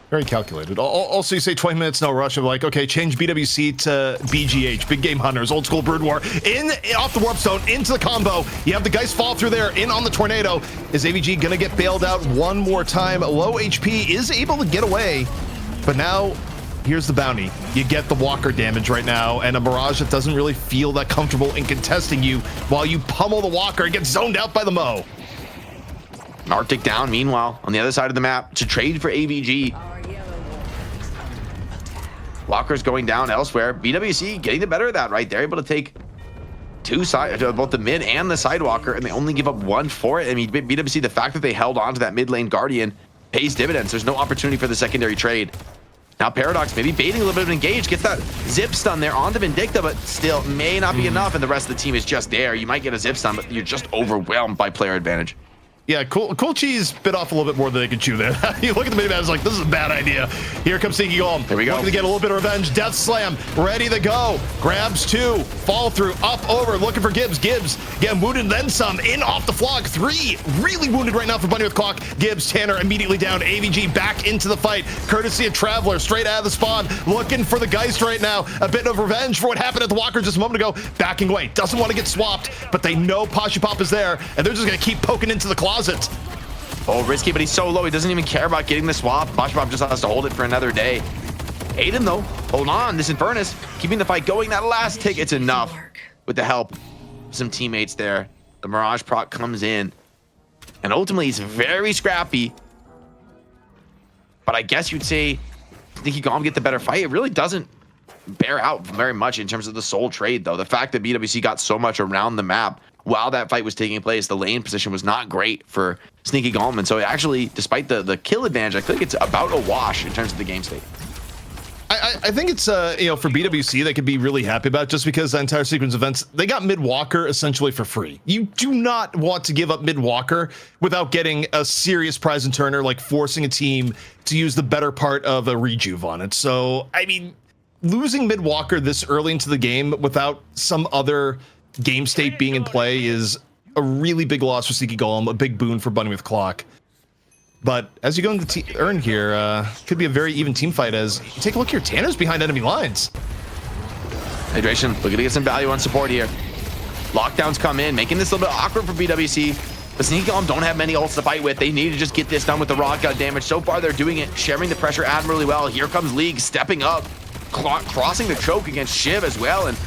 Very calculated. Also, you say 20 minutes, no rush. I'm like, okay, change BWC to BGH, Big Game Hunters, Old School Brood War. In off the Warp Stone, into the combo. You have the Geist fall through there, in on the Tornado. Is AVG going to get bailed out one more time? Low HP, is able to get away. But now, here's the bounty. You get the Walker damage right now, and a Mirage that doesn't really feel that comfortable in contesting you while you pummel the Walker and get zoned out by the Mo. Arctic down, meanwhile, on the other side of the map to trade for AVG. Walker's going down elsewhere. BWC getting the better of that right there, able to take two sides, both the mid and the Sidewalker, and they only give up one for it. I mean, BWC, the fact that they held on to that mid lane Guardian pays dividends. There's no opportunity for the secondary trade. Now Paradox maybe baiting a little bit of engage, gets that zip stun there onto Vindicta, but still may not be enough, and the rest of the team is just there. You might get a zip stun, but you're just overwhelmed by player advantage. Yeah, Cool Cheese bit off a little bit more than they could chew there. You look at the mini-map, it's like, this is a bad idea. Here comes Sneaky Golem. Here we go. Looking to get a little bit of revenge. Death Slam, ready to go. Grabs two, fall through, up, over, looking for Gibbs. Gibbs getting wounded, then some, in off the flog. Three, really wounded right now for Bunny with Clock. Gibbs, Tanner immediately down. AVG back into the fight, courtesy of Traveler, straight out of the spawn, looking for the Geist right now. A bit of revenge for what happened at the Walker just a moment ago. Backing away, doesn't want to get swapped, but they know Poshpop is there, and they're just gonna keep poking into the closet. Oh, risky, but he's so low. He doesn't even care about getting the swap. Poshpop just has to hold it for another day. Aiden, though, hold on. This Infernus keeping the fight going. That last tick, it's enough with the help of some teammates there. The Mirage proc comes in, and ultimately he's very scrappy. But I guess you'd say Sneaky Golem get the better fight. It really doesn't bear out very much in terms of the soul trade, though. The fact that BWC got so much around the map while that fight was taking place, the lane position was not great for Sneaky Golem. And so actually, despite the kill advantage, I feel like it's about a wash in terms of the game state. I think it's, you know, for BWC, they could be really happy about, just because the entire sequence of events, they got mid-walker essentially for free. You do not want to give up mid-walker without getting a serious prize in turn, or like forcing a team to use the better part of a rejuve on it. So, I mean, losing mid-walker this early into the game without some other game state being in play is a really big loss for Sneaky Golem, a big boon for Bunny with Clock. But as you go into the urn here, could be a very even team fight, as you take a look here, Tanner's behind enemy lines. Hydration looking to get some value on support here. Lockdowns come in, making this a little bit awkward for BWC. But Sneaky Golem don't have many ults to fight with. They need to just get this done with the rock damage. So far, they're doing it, sharing the pressure admirably well. Here comes League stepping up, crossing the choke against Shiv as well. And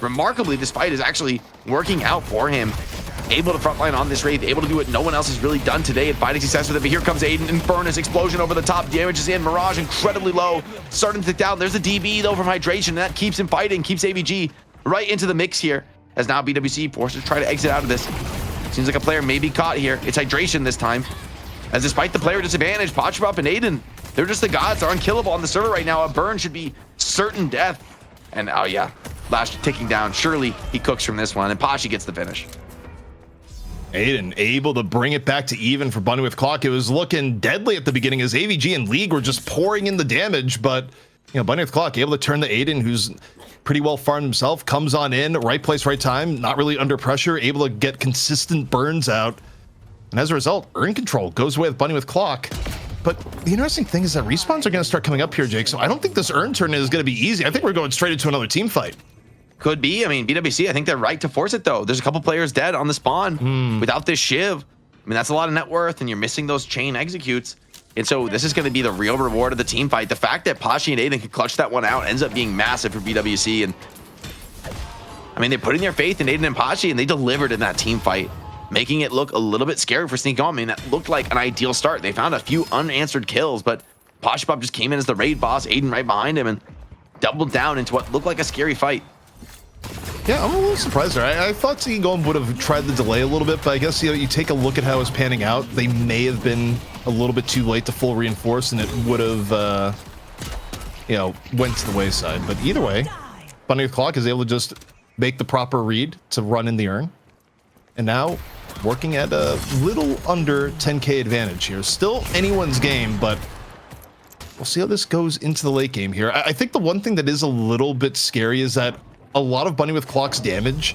remarkably, this fight is actually working out for him. Able to frontline on this Wraith, able to do what no one else has really done today and finding success with it. But here comes Aiden, Infernus, explosion over the top, damage is in, Mirage incredibly low, starting to tick down. There's a DB though from Hydration, and that keeps him fighting, keeps AVG right into the mix here, as now BWC forced to try to exit out of this. Seems like a player may be caught here. It's Hydration this time, as despite the player disadvantage, Pachyrov and Aiden, they're just the gods, they're unkillable on the server right now. A burn should be certain death. And oh yeah, Lash ticking down. Surely he cooks from this one, and Pachi gets the finish. Aiden able to bring it back to even for Bunny with Clock. It was looking deadly at the beginning as AVG and League were just pouring in the damage, but Bunny with Clock able to turn to Aiden, who's pretty well farmed himself, comes on in, right place, right time, not really under pressure, able to get consistent burns out. And as a result, Urn Control goes away with Bunny with Clock. But the interesting thing is that respawns are going to start coming up here, Jake, so I don't think this Urn turn is going to be easy. I think we're going straight into another team fight. Could be. I mean, BWC, I think they're right to force it, though. There's a couple players dead on the spawn without this Shiv. I mean, that's a lot of net worth, and you're missing those chain executes. And so this is going to be the real reward of the team fight. The fact that Pachi and Aiden can clutch that one out ends up being massive for BWC. And I mean, they're putting their faith in Aiden and Pachi, and they delivered in that team fight, making it look a little bit scary for Sneaky Golem. I mean, that looked like an ideal start. They found a few unanswered kills, but Pachyrov just came in as the raid boss, Aiden right behind him, and doubled down into what looked like a scary fight. Yeah, I'm a little surprised there. I thought Sneaky Golem would have tried the delay a little bit, but I guess, you take a look at how it was panning out. They may have been a little bit too late to full reinforce, and it would have, went to the wayside. But either way, Bunny with Clock is able to just make the proper read to run in the urn. And now, working at a little under 10k advantage here. Still anyone's game, but we'll see how this goes into the late game here. I think the one thing that is a little bit scary is that a lot of Bunny with Clock's damage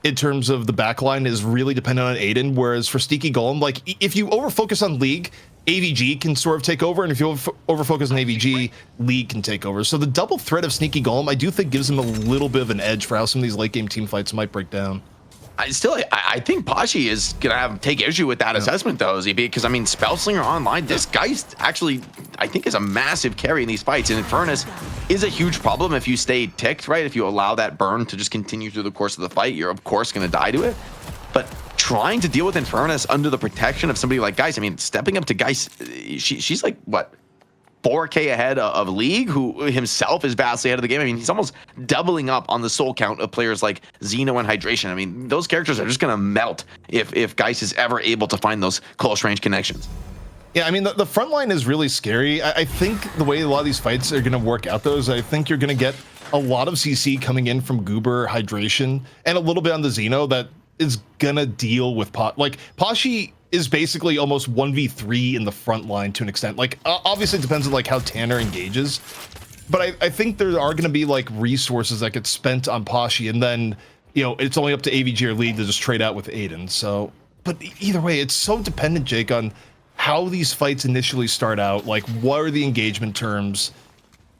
in terms of the backline is really dependent on Aiden, whereas for Sneaky Golem, like, if you overfocus on League, AVG can sort of take over, and if you overfocus on AVG, League can take over. So the double threat of Sneaky Golem, I do think, gives him a little bit of an edge for how some of these late game team fights might break down. I think Pachi is gonna take issue with that assessment though, ZB, because I mean, Spellslinger online, this guy's actually, I think, is a massive carry in these fights, and Infernus is a huge problem if you stay ticked, right? If you allow that burn to just continue through the course of the fight, you're of course gonna die to it. But trying to deal with Infernus under the protection of somebody like Geist, I mean, stepping up to Geist, she's like, what, 4k ahead of League, who himself is vastly ahead of the game. I mean, he's almost doubling up on the soul count of players like Xeno and Hydration. I mean, those characters are just going to melt if Geist is ever able to find those close range connections. Yeah, I mean, the front line is really scary. I think the way a lot of these fights are going to work out, though, is I think you're going to get a lot of CC coming in from Goober, Hydration, and a little bit on the Xeno that is going to deal with Pachi is basically almost 1v3 in the front line to an extent. Like, obviously it depends on like how Tanner engages, but I think there are going to be like resources that get spent on Pachi, and then, it's only up to AVG or League to just trade out with Aiden. So, but either way, it's so dependent, Jake, on how these fights initially start out. Like, what are the engagement terms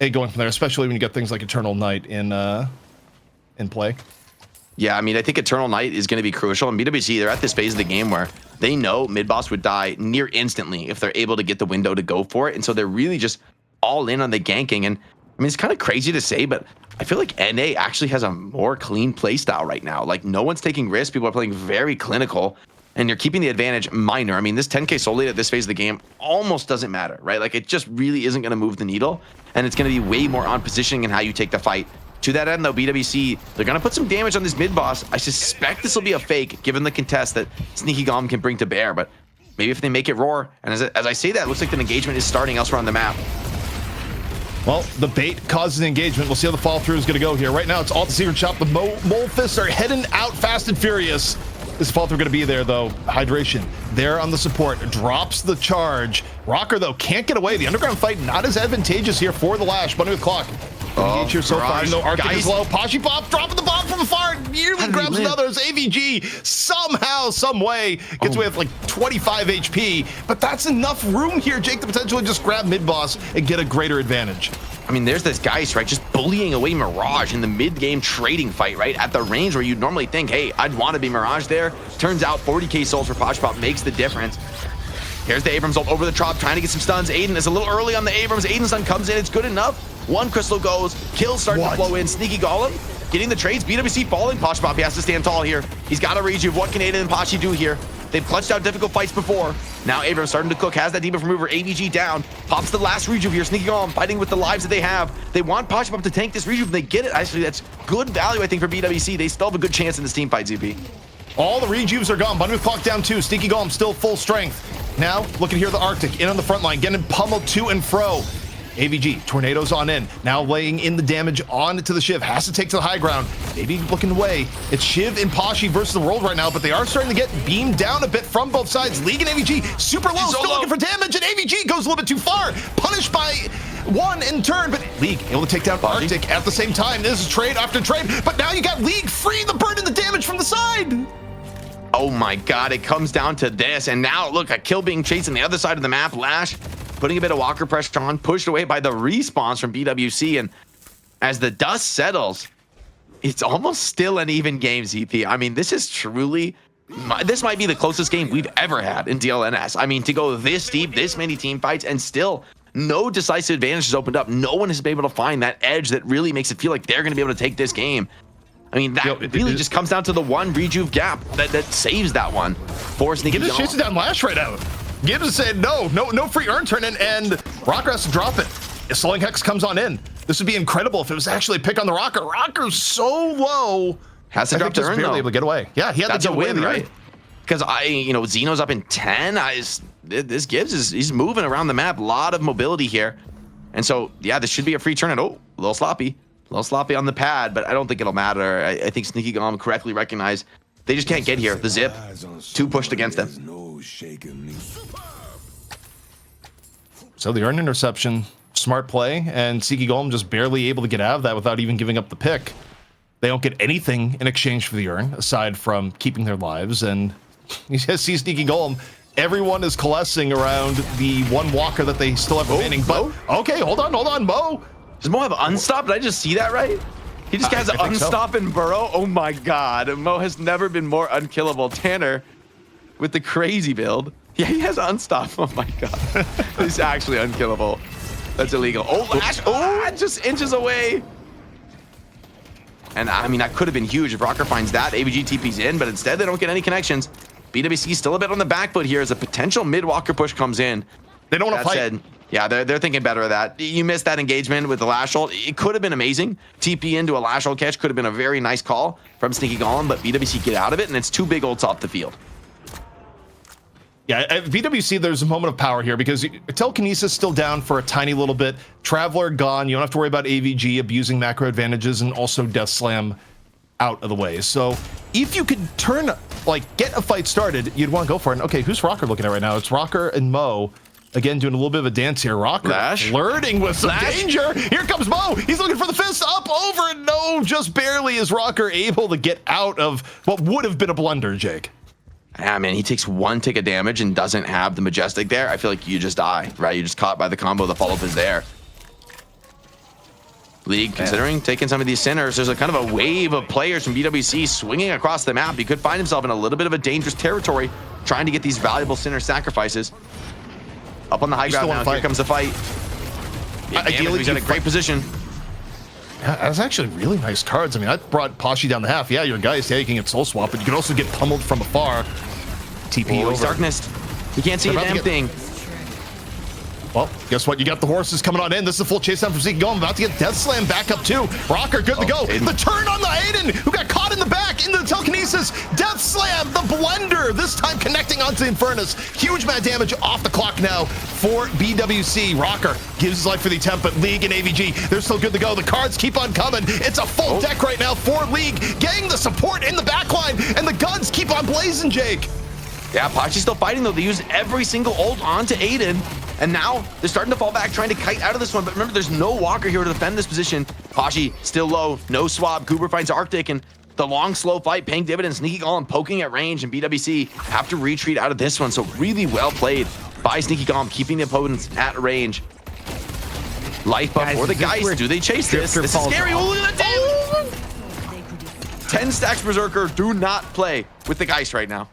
and going from there, especially when you get things like Eternal Night in play. Yeah, I mean, I think Eternal Night is going to be crucial. And BWC, they're at this phase of the game where they know mid-boss would die near instantly if they're able to get the window to go for it. And so they're really just all in on the ganking. And I mean, it's kind of crazy to say, but I feel like NA actually has a more clean play style right now. Like, no one's taking risks. People are playing very clinical, and you're keeping the advantage minor. I mean, this 10k soul lead at this phase of the game almost doesn't matter, right? Like, it just really isn't going to move the needle. And it's going to be way more on positioning and how you take the fight. To that end, though, BWC, they're going to put some damage on this mid-boss. I suspect this will be a fake, given the contest that Sneaky Golem can bring to bear. But maybe if they make it roar, and as I say that, it looks like the engagement is starting elsewhere on the map. Well, the bait causes engagement. We'll see how the fall-through is going to go here. Right now, it's all the secret shop. The mole fists are heading out fast and furious. This fall-through going to be there, though. Hydration there on the support. Drops the charge. Rocker, though, can't get away. The underground fight not as advantageous here for the Lash. Bunny with Clock Engage here so far. Mirage. No Arctic Guys. is low. Pashi Pop dropping the bomb from afar. Nearly did he grabs live? another as AVG somehow, some way gets away with like 25 HP. But that's enough room here, Jake, to potentially just grab mid-boss and get a greater advantage. I mean, there's this Geist, right? Just bullying away Mirage in the mid-game trading fight, right? At the range where you'd normally think, hey, I'd want to be Mirage there. Turns out 40k souls for Pashi Pop makes the difference. Here's the Abrams ult over the Trop, trying to get some stuns. Aiden is a little early on the Abrams. Aiden's stun comes in, it's good enough. One crystal goes, kills starting to flow in. Sneaky Golem getting the trades. BWC falling. Pashi Pop, he has to stand tall here. He's got a rejuve. What can Aiden and Pashi do here? They've clutched out difficult fights before. Now Abrams starting to cook, has that debuff remover. AVG down, pops the last rejuve here. Sneaky Golem fighting with the lives that they have. They want Pashi Pop to tank this rejuve, and they get it. Actually, that's good value, I think, for BWC. They still have a good chance in this team fight, ZP. All the rejuves are gone. Bunny with clock down too. Sneaky Golem still full strength. Now, looking here, the Arctic in on the front line, getting pummeled to and fro. AVG, tornadoes on in. Now laying in the damage on to the Shiv. Has to take to the high ground. Maybe looking away. It's Shiv and Pashi versus the world right now, but they are starting to get beamed down a bit from both sides. League and AVG super low, still looking for damage, and AVG goes a little bit too far. Punished by one in turn, but League able to take down Arctic at the same time. This is trade after trade, but now you got League free the burn and the damage from the side. Oh my god, it comes down to this. And now, look, a kill being chased on the other side of the map. Lash putting a bit of walker pressure on, pushed away by the respawns from BWC. And as the dust settles, it's almost still an even game, ZP. I mean, this is truly, this might be the closest game we've ever had in DLNS. I mean, to go this deep, this many team fights, and still no decisive advantage has opened up. No one has been able to find that edge that really makes it feel like they're going to be able to take this game. I mean, that really just comes down to the one rejuve gap that saves that one for Sneaky Golem. Gibbs is chasing down Lash right now. Gibbs is saying no free earn turn, and Rocker has to drop it. If Slowing Hex comes on in, this would be incredible if it was actually a pick on the Rocker. Rocker's so low. Has to drop the earn, barely though. able to get away. Yeah, he had That's to a get away win, right? Because Xeno's up in 10. This Gibbs he's moving around the map. A lot of mobility here. And so, yeah, this should be a free turn. And a little sloppy. A little sloppy on the pad, but I don't think it'll matter. I think Sneaky Golem correctly recognized they just can't get here. The zip, too pushed against them. So the earn interception, smart play, and Sneaky Golem just barely able to get out of that without even giving up the pick. They don't get anything in exchange for the earn, aside from keeping their lives, and you just see Sneaky Golem. Everyone is coalescing around the one walker that they still have remaining. But okay, hold on, Mo. Does Mo have unstop? Did I just see that right? He just has unstop and burrow. Oh my god. Mo has never been more unkillable. Tanner with the crazy build. Yeah, he has unstop. Oh my god. He's actually unkillable. That's illegal. Oh, Lash. Oh, just inches away. And I mean, that could have been huge if Rocker finds that. AVG TP's in, but instead they don't get any connections. BWC still a bit on the back foot here as a potential mid-walker push comes in. They don't want to fight. Yeah, they're thinking better of that. You missed that engagement with the Lash ult. It could have been amazing. TP into a Lash ult catch could have been a very nice call from Sneaky Golem, but BWC get out of it, and it's two big ults off the field. Yeah, at BWC, there's a moment of power here because Telekinesis still down for a tiny little bit. Traveler gone. You don't have to worry about AVG abusing macro advantages, and also Death Slam out of the way. So if you could get a fight started, you'd want to go for it. And okay, who's Rocker looking at right now? It's Rocker and Mo. Again, doing a little bit of a dance here. Rocker flirting with some danger. Here comes Mo. He's looking for the fist up, over, and no, just barely is Rocker able to get out of what would have been a blunder, Jake. Yeah, man, he takes one tick of damage and doesn't have the Majestic there. I feel like you just die, right? You're just caught by the combo. The follow-up is there. League considering taking some of these sinners. There's a kind of a wave of players from BWC swinging across the map. He could find himself in a little bit of a dangerous territory trying to get these valuable sinner sacrifices. Up on the high ground now. Here comes the fight. Ideally, he's in a great position. Yeah, that's actually really nice cards. I mean, I brought Pashi down the half. Yeah, your guy is taking it soul swap, but you can also get pummeled from afar. TP over. He's darkness. He can't see a damn thing. Well, guess what? You got the horses coming on in. This is a full chase down from Sneaky Golem. About to get Death Slam back up too. Rocker good to go. Aiden. The turn on the Aiden, who got caught in the back into the telekinesis. Death Slam, the blender, this time connecting onto the Infernus. Huge amount of damage off the clock now for BWC. Rocker gives his life for the attempt, but League and AVG, they're still good to go. The cards keep on coming. It's a full deck right now for League, getting the support in the backline, and the guns keep on blazing, Jake. Yeah, Pachi's still fighting though. They use every single ult onto Aiden. And now they're starting to fall back, trying to kite out of this one. But remember, there's no walker here to defend this position. Pashi still low, no swap. Goober finds Arctic, and the long, slow fight paying dividends. Sneaky Golem poking at range, and BWC have to retreat out of this one. So really well played by Sneaky Golem, keeping the opponents at range. Life buff for the Geist. Do they chase this? This is scary. Oh, look at that damage! 10 stacks Berserker. Do not play with the Geist right now.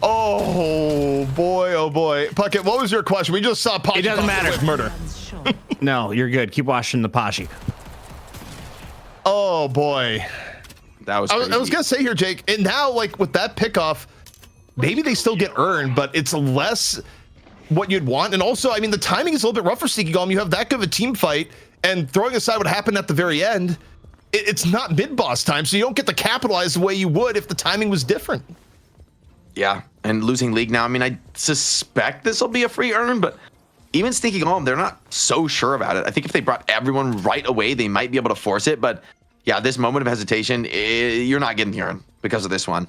Oh boy, oh boy. Puckett, what was your question? We just saw Pashi. It doesn't matter. With murder. No, you're good. Keep watching the Pashi. Oh boy. That was I was gonna say here, Jake, and now like with that pickoff, maybe they still get earned, but it's less what you'd want. And also, I mean, the timing is a little bit rough for Sneaky Golem. You have that good of a team fight, and throwing aside what happened at the very end, it's not mid-boss time, so you don't get to capitalize the way you would if the timing was different. Yeah, and losing League now. I mean, I suspect this will be a free earn, but even Sneaky Golem, they're not so sure about it. I think if they brought everyone right away, they might be able to force it. But yeah, this moment of hesitation, you're not getting the earn because of this one.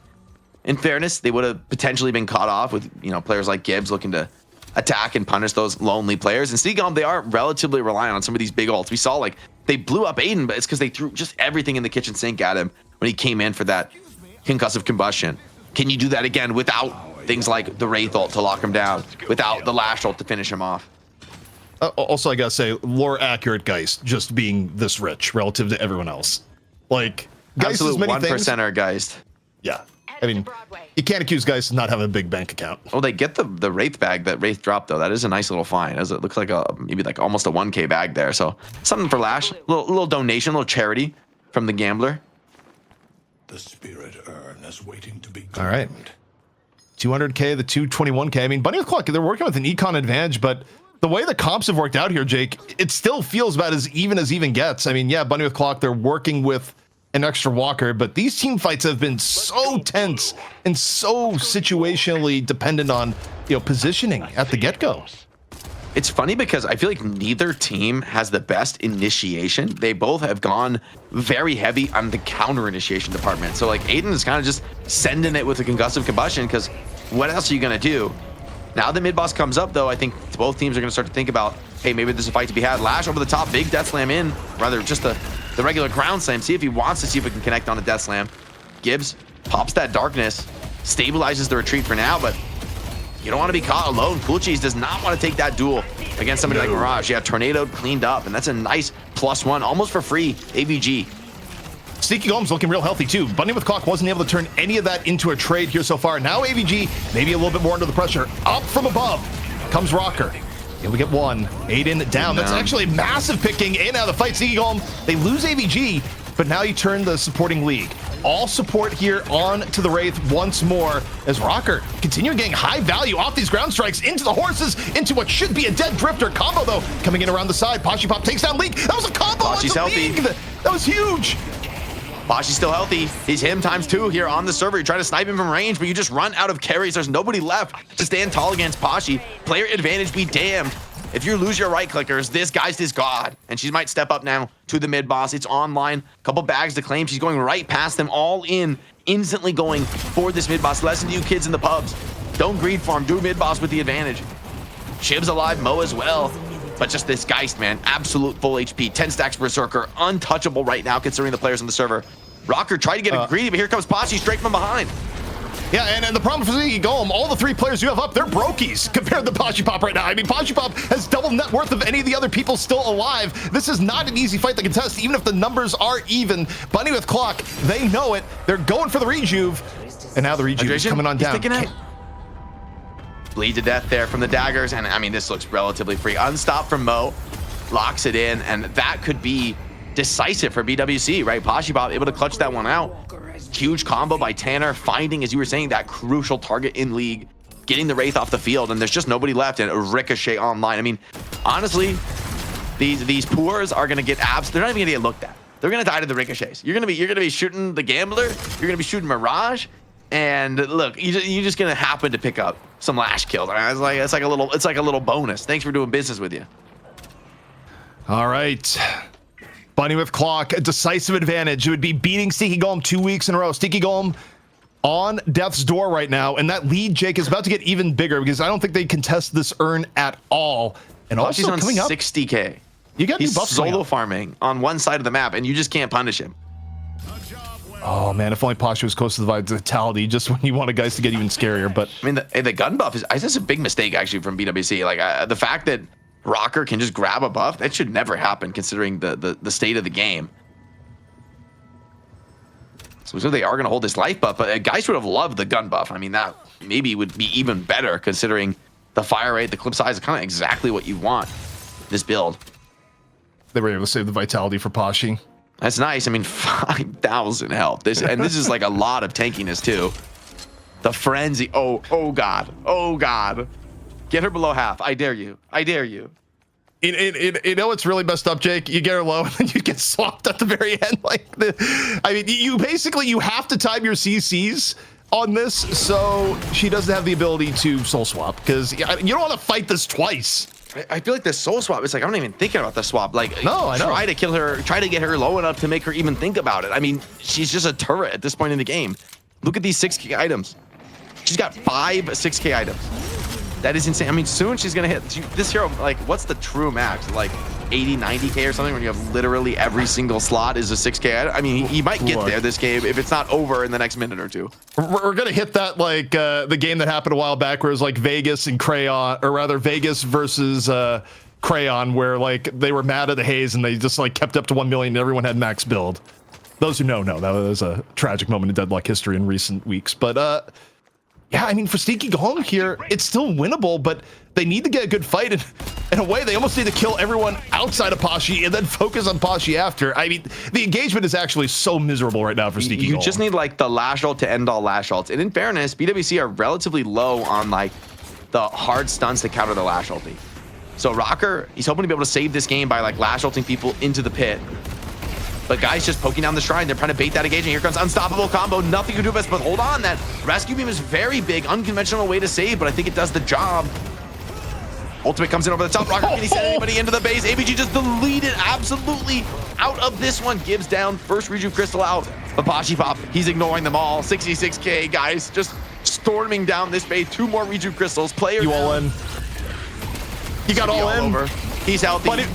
In fairness, they would have potentially been caught off with, you know, players like Gibbs looking to attack and punish those lonely players. And Sneaky Golem, they are relatively reliant on some of these big ults. We saw like they blew up Aiden, but it's because they threw just everything in the kitchen sink at him when he came in for that concussive combustion. Can you do that again without things like the Wraith ult to lock him down, without the Lash ult to finish him off? Also, I gotta say, lore accurate Geist just being this rich relative to everyone else. Like, Geist is many things. 1%er Geist. Yeah. I mean, you can't accuse Geist of not having a big bank account. Oh, they get the Wraith bag that Wraith dropped, though. That is a nice little find. It looks like maybe like almost a 1K bag there. So something for Lash. Little donation, a little charity from the gambler. The spirit urn is waiting to be all right. 200K, the 221K. I mean, Bunny with Clock, they're working with an econ advantage, but the way the comps have worked out here, Jake, it still feels about as even gets. I mean, yeah, Bunny with Clock, they're working with an extra walker, but these team fights have been so tense and so situationally dependent on, you know, positioning at the get-go. It's funny because I feel like neither team has the best initiation. They both have gone very heavy on the counter initiation department. So like Aiden is kind of just sending it with a concussive combustion because what else are you going to do? Now the mid boss comes up though, I think both teams are going to start to think about, hey, maybe there's a fight to be had. Lash over the top, big death slam in, rather just the regular ground slam. See if he wants to see if we can connect on a death slam. Gibbs pops that darkness, stabilizes the retreat for now, but you don't want to be caught alone. Cool Cheese does not want to take that duel against somebody like Mirage. Yeah, Tornado cleaned up, and that's a nice +1, almost for free, AVG. Sneaky Golem's looking real healthy too. Bunny with Clock wasn't able to turn any of that into a trade here so far. Now AVG, maybe a little bit more under the pressure. Up from above comes Rocker. And we get one. Aiden down. That's actually massive picking in out of the fight. Sneaky Golem, they lose AVG, but now you turn the supporting league. All support here on to the Wraith once more as Rocker continuing getting high value off these ground strikes into the horses, into what should be a dead Drifter combo though. Coming in around the side, Pashi Pop takes down League. That was a combo. Pashi's healthy. That was huge. Pashi's still healthy. He's him ×2 here on the server. You try to snipe him from range, but you just run out of carries. There's nobody left to stand tall against Pashi. Player advantage be damned. If you lose your right clickers, this Geist is God. And she might step up now to the mid boss. It's online. Couple bags to claim. She's going right past them all in. Instantly going for this mid boss. Listen to you kids in the pubs. Don't greed farm. Do mid boss with the advantage. Shiv's alive. Mo as well. But just this Geist, man. Absolute full HP. 10 stacks Berserker. Untouchable right now considering the players on the server. Rocker tried to get a greedy, but here comes Pashi straight from behind. Yeah, and the problem for Sneaky Golem, all the 3 players you have up, they're brokies compared to Pashi Pop right now. I mean, Pashi Pop has double net worth of any of the other people still alive. This is not an easy fight to contest, even if the numbers are even. Bunny with Clock, they know it. They're going for the rejuve, and now the rejuve is coming on down. Bleed to death there from the daggers, and I mean, this looks relatively free. Unstop from Mo, locks it in, and that could be decisive for BWC, right? Pashi Pop able to clutch that one out. Huge combo by Tanner, finding, as you were saying, that crucial target in League, getting the Wraith off the field, and there's just nobody left, and a Ricochet online. I mean, honestly, these poors are gonna get abs. They're not even gonna get looked at. They're gonna die to the Ricochets. You're gonna be shooting the Gambler. You're gonna be shooting Mirage, and look, you're just gonna happen to pick up some Lash kills. It's like a little bonus. Thanks for doing business with you. All right. Bunny with Clock, a decisive advantage. It would be beating Sneaky Golem 2 weeks in a row. Sneaky Golem on death's door right now, and that lead, Jake, is about to get even bigger because I don't think they contest this earn at all. And also Pashi's on coming up 60K. You got new He's buffs solo farming on one side of the map, and you just can't punish him. Oh man, if only Pasha was close to the vitality, just when you wanted guys to get even scarier. But I mean, the gun buff is a big mistake actually from BWC. Like the fact that Rocker can just grab a buff, that should never happen considering the state of the game. So they are going to hold this life buff, but guys would have loved the gun buff. I mean, that maybe would be even better considering the fire rate, the clip size is kind of exactly what you want this build. They were able to save the vitality for Pashi. That's nice. I mean, 5,000 health. This is like a lot of tankiness too. The frenzy. Oh god. Oh god. Get her below half. I dare you. I dare you. You know what's really messed up, Jake? You get her low and then you get swapped at the very end. I mean, you have to time your CCs on this, so she doesn't have the ability to soul swap because you don't want to fight this twice. I feel like the soul swap, it's like I'm not even thinking about the swap. Like, no, I know. Try to kill her, try to get her low enough to make her even think about it. I mean, she's just a turret at this point in the game. Look at these 6K items. She's got 5 6K items. That is insane. I mean, soon she's gonna hit this hero. Like, what's the true max? Like 80, 90K or something, when you have literally every single slot is a 6K item. I mean, he might get there this game if it's not over in the next minute or two. We're gonna hit that like the game that happened a while back where it was like Vegas and Crayon, or rather Vegas versus Crayon, where like they were mad at the Haze and they just like kept up to 1 million and everyone had max build. Those who know that was a tragic moment in Deadlock history in recent weeks. But yeah, I mean, for Sneaky Golem here, it's still winnable, but they need to get a good fight. And in a way, they almost need to kill everyone outside of Pashi and then focus on Pashi after. I mean, the engagement is actually so miserable right now for Sneaky Golem. You just need like the lash ult to end all lash ults. And in fairness, BWC are relatively low on like the hard stuns to counter the lash ulti. So Rocker, he's hoping to be able to save this game by like lash ulting people into the pit. But guys just poking down the shrine. They're trying to bait that engagement. Here comes unstoppable combo. Nothing you can do best, but hold on. That rescue beam is very big. Unconventional way to save, but I think it does the job. Ultimate comes in over the top. Rocker, can he send anybody into the base? ABG just deleted absolutely out of this one. Gives down first Reju Crystal out. But Pashi Pop, he's ignoring them all. 66K, guys, just storming down this base. 2 more Reju Crystals. Player you all in. You got all in. Over. He's healthy. Buddy,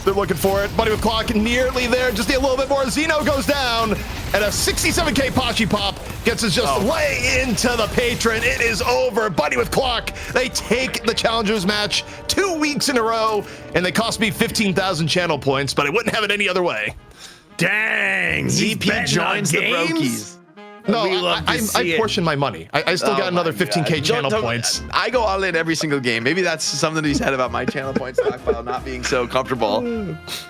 they're looking for it. Buddy with clock nearly there. Just need a little bit more. Zeno goes down. And a 67K Pashi Pop gets us just way into the patron. It is over. Buddy with clock. They take the Challengers match 2 weeks in a row. And they cost me 15,000 channel points, but I wouldn't have it any other way. Dang. ZP joins the Brokies. No, I portion my money. I still got another 15K channel points. I go all in every single game. Maybe that's something he said about my channel point stockpile not being so comfortable.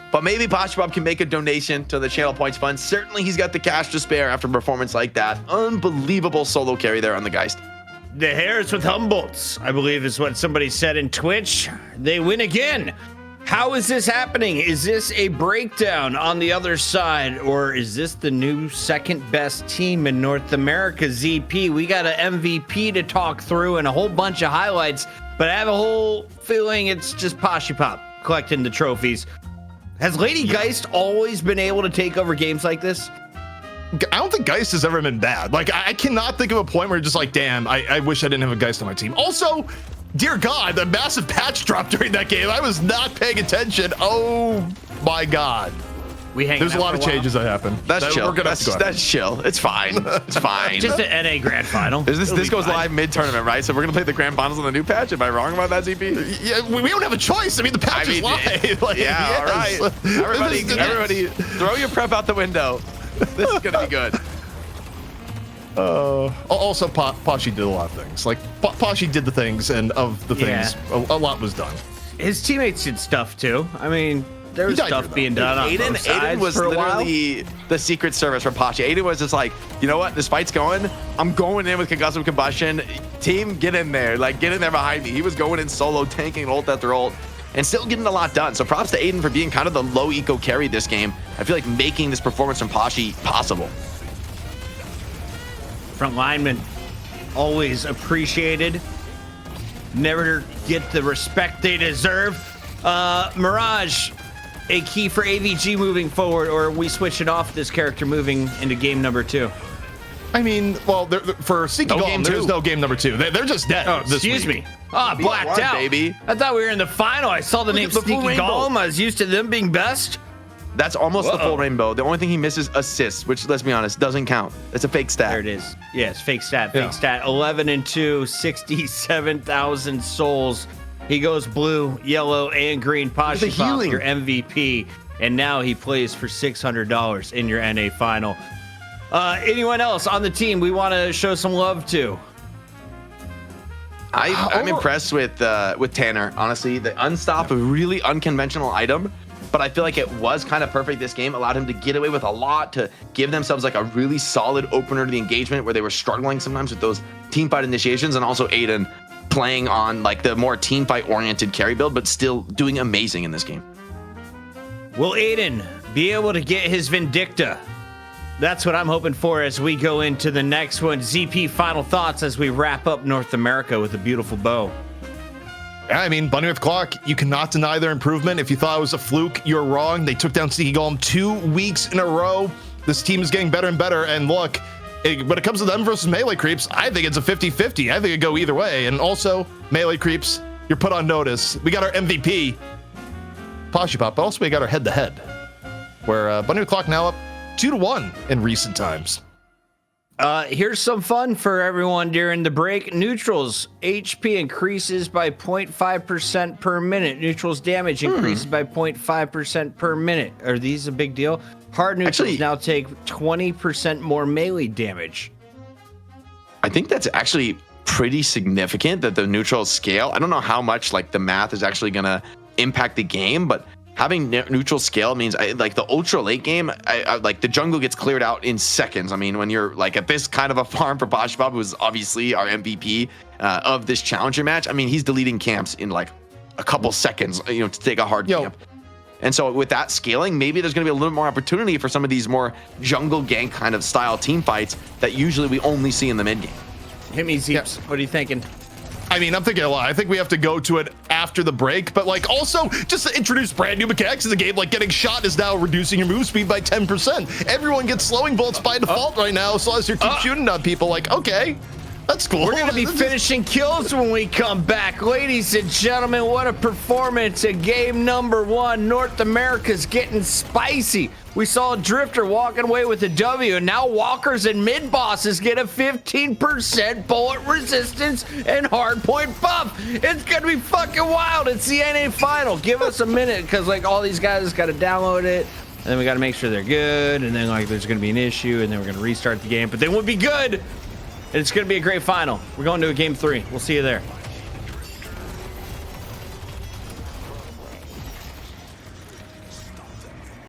But maybe Pashi Pop can make a donation to the channel points fund. Certainly he's got the cash to spare after a performance like that. Unbelievable solo carry there on the Geist. The Harris with Humboldts, I believe is what somebody said in Twitch. They win again. How is this happening? Is this a breakdown on the other side, or is this the new second best team in North America, ZP? We got an MVP to talk through and a whole bunch of highlights, but I have a whole feeling it's just Pashi Pop collecting the trophies. Has Lady Geist always been able to take over games like this? I don't think Geist has ever been bad. Like, I cannot think of a point where you're just like, damn, I wish I didn't have a Geist on my team. Also, dear God, the massive patch drop during that game. I was not paying attention. Oh my God. There's a lot of changes that happen. That's chill. That's chill. It's fine. It's fine. Just an NA Grand Final. This goes live mid-tournament, right? So we're gonna play the Grand Finals on the new patch. Am I wrong about that, ZP? Yeah, we don't have a choice. I mean, the patch is live. Like, yeah, all right. Everybody, throw your prep out the window. This is gonna be good. Also, Pashi did a lot of things. Like, Pashi did the things, and of the things, a lot was done. His teammates did stuff too. I mean, there was stuff being done on both sides Aiden was for a literally the secret service for Pashi. Aiden was just like, you know what? This fight's going. I'm going in with concussive combustion. Team, get in there. Like, get in there behind me. He was going in solo, tanking ult after ult, and still getting a lot done. So props to Aiden for being kind of the low eco carry this game. I feel like making this performance from Pashi possible. Front linemen, always appreciated. Never get the respect they deserve. Mirage, a key for AVG moving forward, or are we switching off this character moving into game number 2? I mean, well, for Sneaky No Golem, game there's two. no game number 2. They're just dead. Oh, this excuse week. me. Oh, blacked won, out, baby. I thought we were in the final. I saw the name at the full Sneaky rainbow. Golem. I was used to them being best. That's almost the Whoa. full rainbow. The only thing he misses assists, which let's be honest, doesn't count. It's a fake stat. There it is. Yes, fake stat. Yeah. Fake stat. 11-2, 67,000 souls. He goes blue, yellow, and green. Pasha Pop, healing. your MVP. And now he plays for $600 in your NA final. Anyone else on the team we want to show some love to? I'm impressed with Tanner. Honestly, the unstop, a really unconventional item, but I feel like it was kind of perfect this game. Allowed him to get away with a lot, to give themselves like a really solid opener to the engagement where they were struggling sometimes with those team fight initiations, and also Aiden playing on like the more team fight oriented carry build, but still doing amazing in this game. Will Aiden be able to get his Vindicta? That's what I'm hoping for as we go into the next one. ZP, final thoughts as we wrap up North America with a beautiful bow. Yeah, I mean, Bunny with Clock, you cannot deny their improvement. If you thought it was a fluke, you're wrong. They took down Sneaky Golem 2 weeks in a row. This team is getting better and better. And look, when it comes to them versus melee creeps, I think it's a 50-50. I think it go either way. And also, melee creeps, you're put on notice. We got our MVP, Pasha Pop, but also we got our head-to-head, where Bunny with Clock now up 2-1 in recent times. Here's some fun for everyone during the break. Neutrals HP increases by 0.5% per minute. Neutrals damage increases by 0.5% per minute. Are these a big deal? Hard neutrals Actually, now take 20% more melee damage. I think that's actually pretty significant that the neutral scale. I don't know how much like the math is actually gonna impact the game, but having neutral scale means like the ultra late game, I like the jungle gets cleared out in seconds. I mean, when you're like at this kind of a farm for Pasha Pop, who's obviously our MVP of this challenger match, I mean, he's deleting camps in like a couple seconds, to take a hard camp. And so with that scaling, maybe there's going to be a little more opportunity for some of these more jungle gank kind of style team fights that usually we only see in the mid game. Hit me, Zeeps. What are you thinking? I mean, I'm thinking a lot. I think we have to go to it after the break, but like also just to introduce brand new mechanics in the game, like getting shot is now reducing your move speed by 10%. Everyone gets slowing bolts by default right now, so as you keep shooting on people, like, okay, that's cool. We're going to be finishing kills when we come back. Ladies and gentlemen, what a performance in game number 1. North America's getting spicy. We saw Drifter walking away with a W, and now walkers and mid-bosses get a 15% bullet resistance and hardpoint buff. It's going to be fucking wild. It's the NA final. Give us a minute, because like all these guys got to download it, and then we got to make sure they're good, and then like there's going to be an issue, and then we're going to restart the game, but they won't be good. It's going to be a great final. We're going to a game 3. We'll see you there.